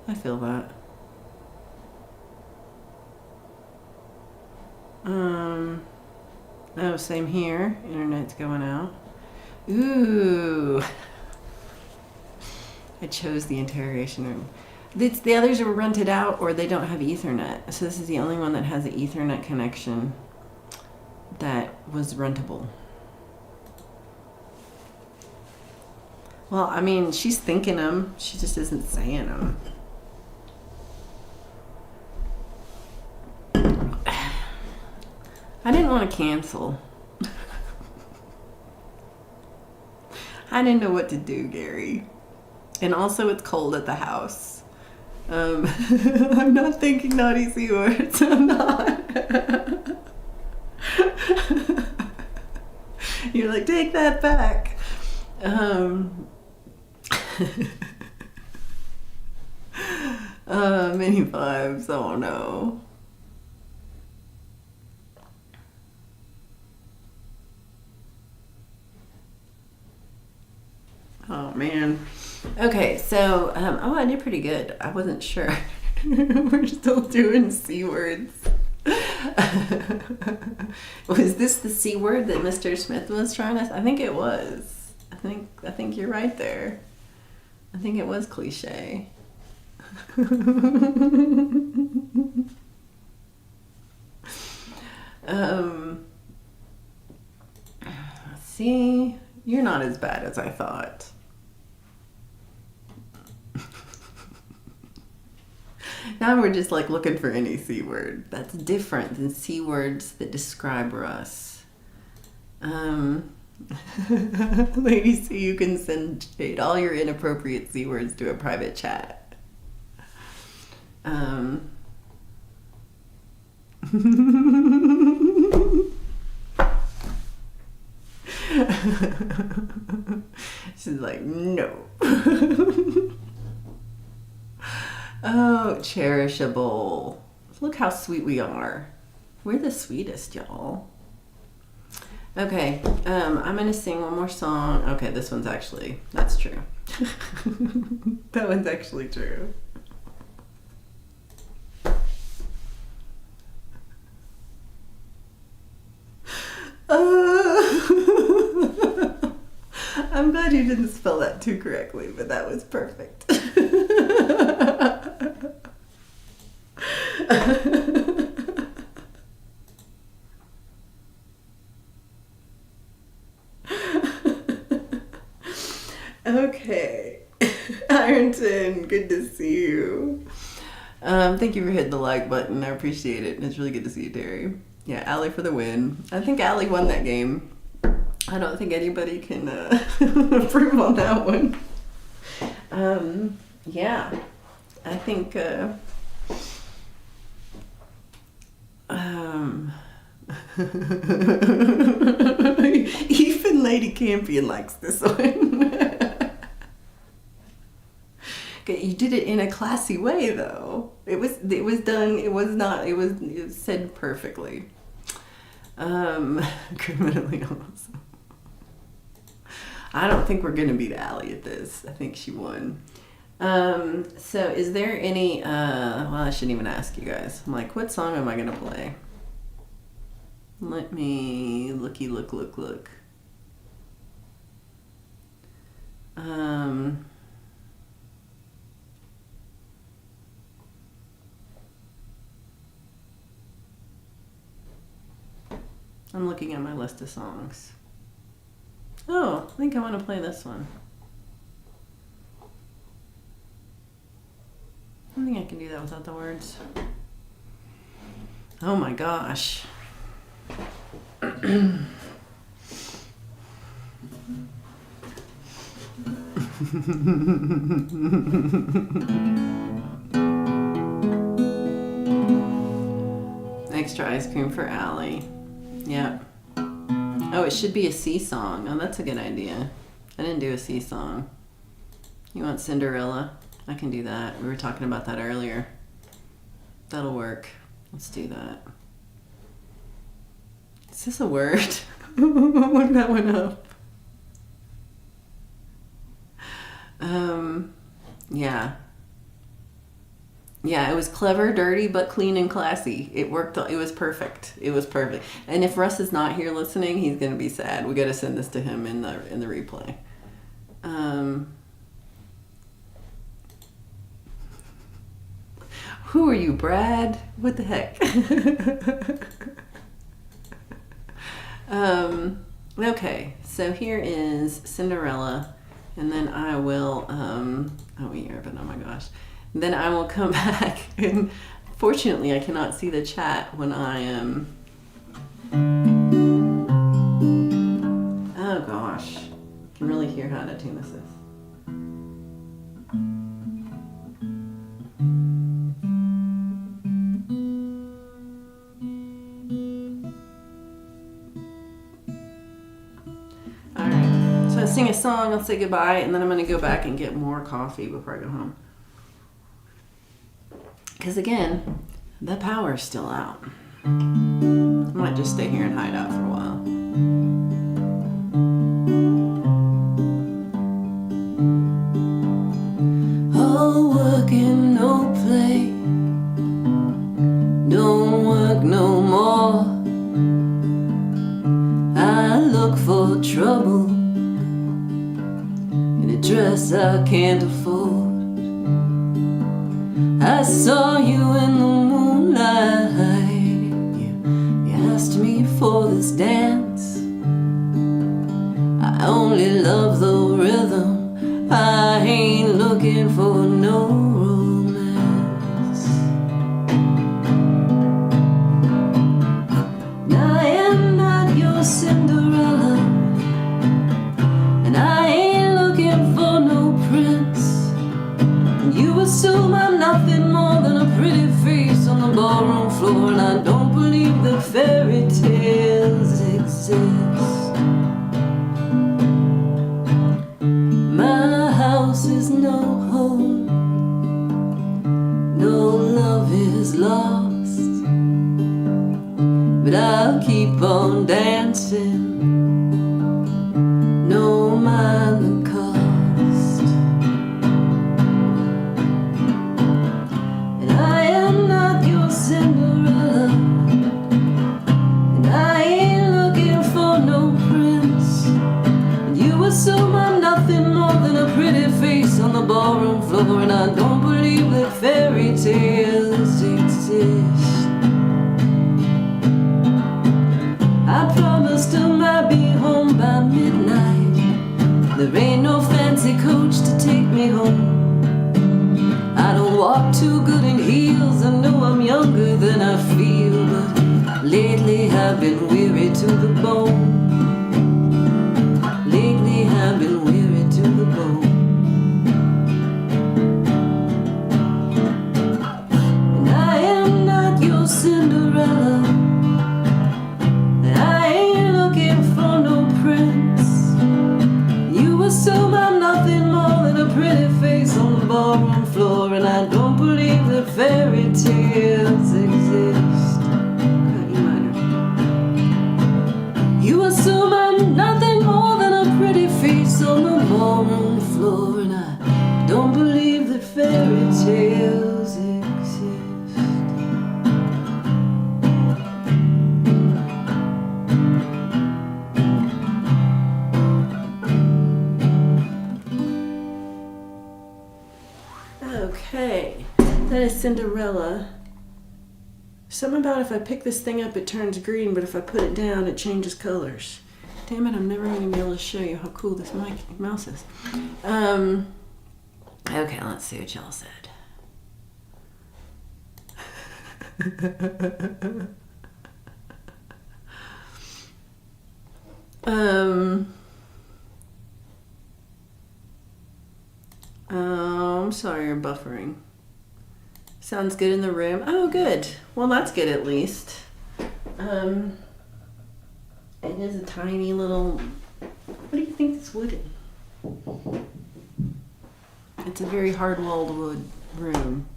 I feel that. Oh, same here. Internet's going out. Ooh. I chose the interrogation room. The others are rented out or they don't have Ethernet. So this is the only one that has an Ethernet connection that was rentable. Well, I mean, she's thinking them. She just isn't saying them. I didn't want to cancel. I didn't know what to do, Gary. And also, it's cold at the house. I'm not thinking naughty C words. I'm not. You're like, take that back. Many vibes. Oh no. Oh man. Okay, so oh, I did pretty good. I wasn't sure. We're still doing C words. Was this the C word that Mr. Smith was trying to? I think it was. I think you're right there. I think it was cliche. See, you're not as bad as I thought. Now we're just like looking for any C word. That's different than C words that describe Russ. Lady C, you can send Jade all your inappropriate C words to a private chat. She's like, no. Oh, cherishable. Look how sweet we are. We're the sweetest, y'all. Okay, I'm gonna sing one more song. Okay, this one's actually, that's true. That one's actually true. I'm glad you didn't spell that too correctly, but that was perfect. Okay. Ironton, good to see you. Thank you for hitting the like button. I appreciate it. It's really good to see you, Terry. Yeah, Allie for the win. I think Allie won that game. I don't think anybody can approve on that one. Yeah, I think even Lady Campion likes this one. Okay, you did it in a classy way, though. It was done. It was said perfectly. Criminally awesome. I don't think we're gonna beat Allie at this. I think she won. So is there any well, I shouldn't even ask you guys. I'm like, what song am I gonna play? Let me look. I'm looking at my list of songs. Oh, I think I want to play this one. think I can do that without the words. Oh my gosh. Extra ice cream for Allie. Yep. Oh, it should be a C song. Oh, that's a good idea. I didn't do a C song. You want Cinderella? I can do that. We were talking about that earlier. That'll work. Let's do that. Is this a word? When that went up. Yeah. Yeah, it was clever, dirty, but clean and classy. It worked. It was perfect. It was perfect. And if Russ is not here listening, he's gonna be sad. We got to send this to him in the replay. Who are you, Brad? What the heck? Okay, so here is Cinderella, and then I will. Oh, yeah, but oh my gosh. Then I will come back, and fortunately I cannot see the chat when I am. Oh gosh, I can really hear how out of tune this is. All right, so I'll sing a song, I'll say goodbye, and then I'm gonna go back and get more coffee before I go home. Because again, the power's still out. I might just stay here and hide out for a while. All work and no play, don't work no more. I look for trouble in a dress I can't afford. I saw you in the moonlight. You asked me for this dance. I only love the rhythm. I ain't looking for no romance. And I am not your Cinderella, and I ain't looking for no prince. You assume I'm nothing more than a pretty face on the ballroom floor, and I don't believe that fairy tales exist. My house is no home, no love is lost, but I'll keep on dancing, no mind the cost. Cinderella, and I ain't looking for no prince. And you assume I'm nothing more than a pretty face on the ballroom floor, and I don't believe that fairy tales exist. I promised him I'd be home by midnight. There ain't no fancy coach to take me home. I don't walk too good in heels. I know I'm younger than I feel, but lately I've been weary to the bone. Lately I've been weary to the bone. And I am not your Cinderella, and I ain't looking for no prince. You assume I'm nothing more than a pretty face on the ballroom floor, and I don't believe that fairy tales exist. E minor. You assume I'm nothing more than a pretty face on the ballroom floor, and I don't believe that fairy tales exist. Okay, that is Cinderella. Something about if I pick this thing up it turns green, but if I put it down it changes colors. Damn it, I'm never going to be able to show you how cool this mouse is. Okay, let's see what y'all said. Oh, I'm sorry you're buffering. Sounds good in the room. Oh, good. Well, that's good at least. It is a tiny little. What do you think this wood is? It's a very hard-walled wood room,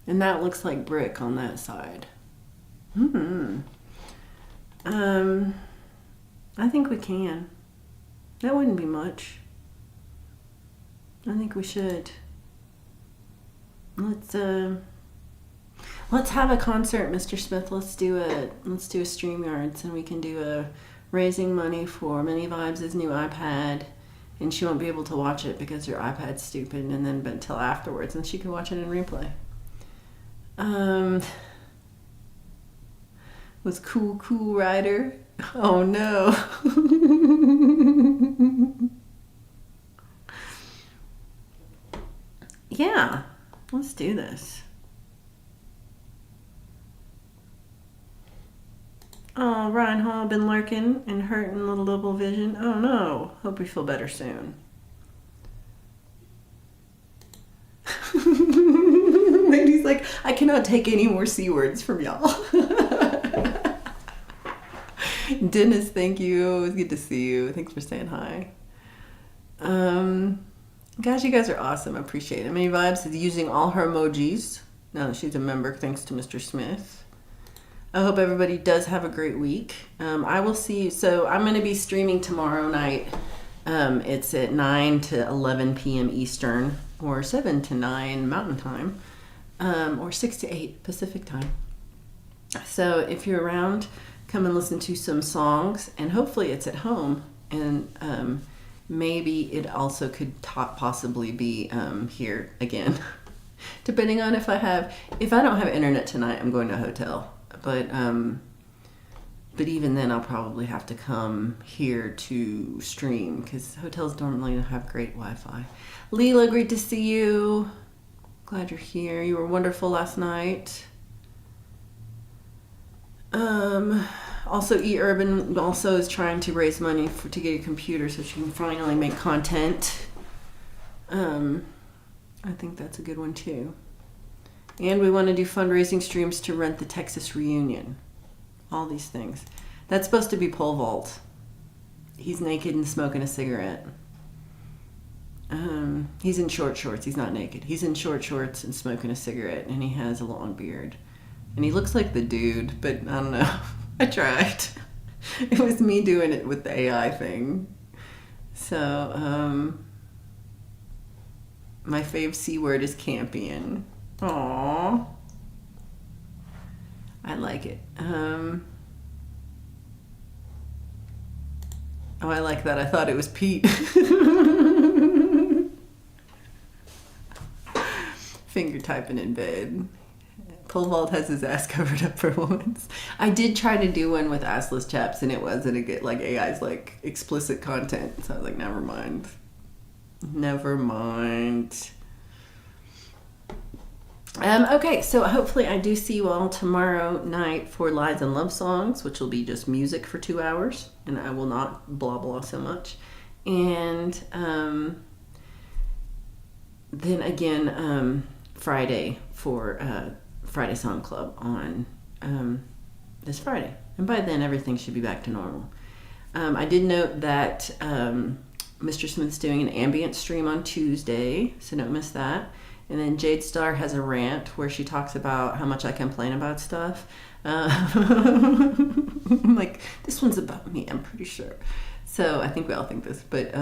and that looks like brick on that side. I think we can. That wouldn't be much. I think we should. Let's have a concert, Mr. Smith. Let's do a StreamYards, and we can do a raising money for Mini Vibes' new iPad, and she won't be able to watch it because her iPad's stupid, and then but until afterwards, and she can watch it in replay. Was Cool Rider? Oh no. Yeah, let's do this. Oh, Ryan Hall been lurking and hurting little double vision. Oh no. Hope you feel better soon. Lady's like, I cannot take any more C words from y'all. Dennis, thank you. It was good to see you. Thanks for saying hi. Guys, you guys are awesome. I appreciate it. Mini Vibes is using all her emojis now that she's a member, thanks to Mr. Smith. I hope everybody does have a great week. I will see you. So I'm going to be streaming tomorrow night. It's at 9 to 11 p.m. Eastern, or 7 to 9 Mountain Time, or 6 to 8 Pacific Time. So if you're around, come and listen to some songs, and hopefully it's at home, and maybe it also could possibly be here again, depending on if I don't have internet tonight, I'm going to a hotel. But even then, I'll probably have to come here to stream because hotels normally don't have great Wi-Fi. Leela, great to see you. Glad you're here. You were wonderful last night. Also, Urban also is trying to raise money to get a computer so she can finally make content. I think that's a good one too. And we want to do fundraising streams to rent the Texas reunion. All these things. That's supposed to be pole vault. He's naked and smoking a cigarette. He's in short shorts. He's not naked. He's in short shorts and smoking a cigarette, and he has a long beard. And he looks like the dude, but I don't know. I tried. It was me doing it with the AI thing. So, my fave C word is campion. Aww. I like it. Oh, I like that. I thought it was Pete. Finger typing in bed. Pole vault has his ass covered up for once. I did try to do one with assless chaps, and it wasn't a good, like, AI's like explicit content. So I was like, never mind. Never mind. Okay, so hopefully I do see you all tomorrow night for Lies and Love Songs, which will be just music for 2 hours, and I will not blah blah so much. And then again, Friday for Friday Song Club on this Friday. And by then everything should be back to normal. I did note that Mr. Smith's doing an ambient stream on Tuesday, so don't miss that. And then Jade Star has a rant where she talks about how much I complain about stuff. I'm like, this one's about me, I'm pretty sure. So I think we all think this. But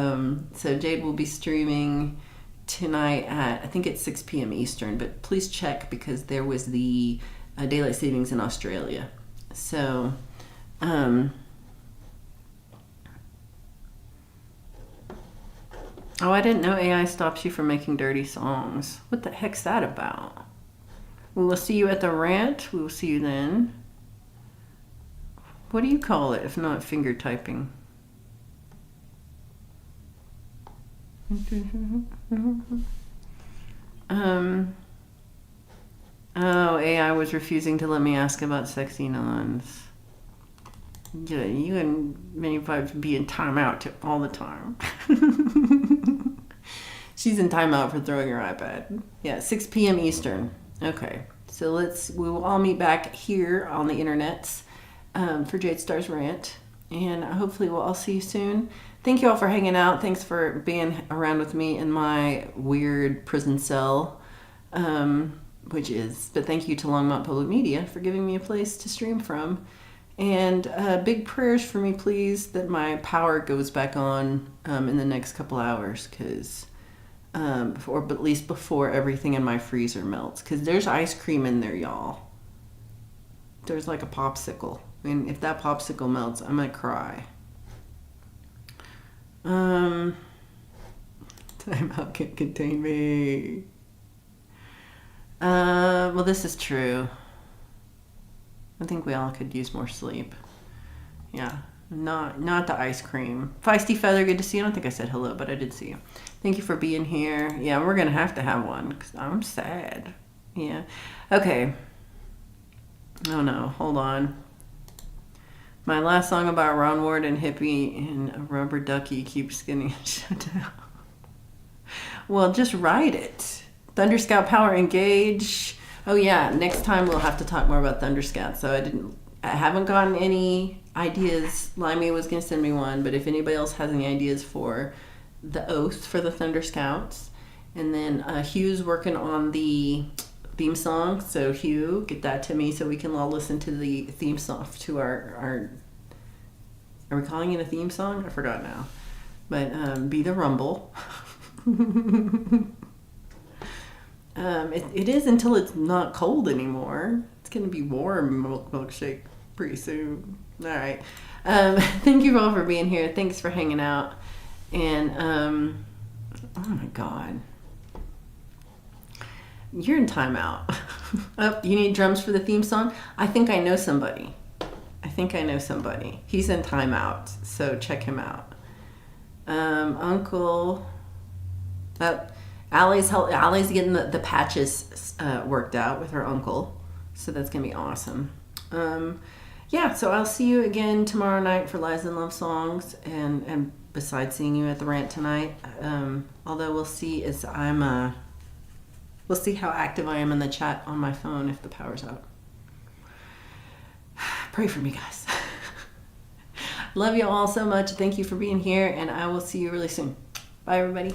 so Jade will be streaming tonight at, I think it's 6 p.m. Eastern. But please check because there was the daylight savings in Australia. So oh, I didn't know AI stops you from making dirty songs. What the heck's that about? We will see you at the rant. We will see you then. What do you call it if not finger typing? Oh, AI was refusing to let me ask about sexy nuns. Yeah, you and many vibes be in timeout all the time. She's in timeout for throwing her iPad. Yeah, 6 p.m. Eastern. Okay, so we will all meet back here on the internets for Jade Star's rant, and hopefully we'll all see you soon. Thank you all for hanging out. Thanks for being around with me in my weird prison cell, but thank you to Longmont Public Media for giving me a place to stream from. And big prayers for me, please, that my power goes back on in the next couple hours, because but at least before everything in my freezer melts, because there's ice cream in there, y'all. There's like a popsicle. I mean, if that popsicle melts, I might cry. Timeout can't contain me. Well, this is true. I think we all could use more sleep. Yeah, not the ice cream. Feisty Feather, good to see you. I don't think I said hello, but I did see you. Thank you for being here. Yeah, we're going to have one because I'm sad. Yeah. Okay. Oh, no. Hold on. My last song about Ron Ward and Hippie and a rubber ducky keeps getting shut down. Well, just write it. Thunder Scout Power Engage. Oh yeah, next time we'll have to talk more about Thunder Scout. So I haven't gotten any ideas. Limey was going to send me one, but if anybody else has any ideas for the oath for the Thunder Scouts. And then Hugh's working on the theme song. So Hugh, get that to me so we can all listen to the theme song to our are we calling it a theme song? I forgot now. But Be the Rumble. It is until it's not cold anymore. It's going to be warm milkshake pretty soon. All right. Thank you all for being here. Thanks for hanging out. And, oh my God. You're in timeout. Oh, you need drums for the theme song? I think I know somebody. He's in timeout, so check him out. Uncle... Allie's getting the patches worked out with her uncle, so that's gonna be awesome. Yeah, so I'll see you again tomorrow night for Lies and Love Songs, and besides seeing you at the rant tonight, although we'll see we'll see how active I am in the chat on my phone if the power's out. Pray for me, guys. Love you all so much. Thank you for being here, and I will see you really soon. Bye, everybody.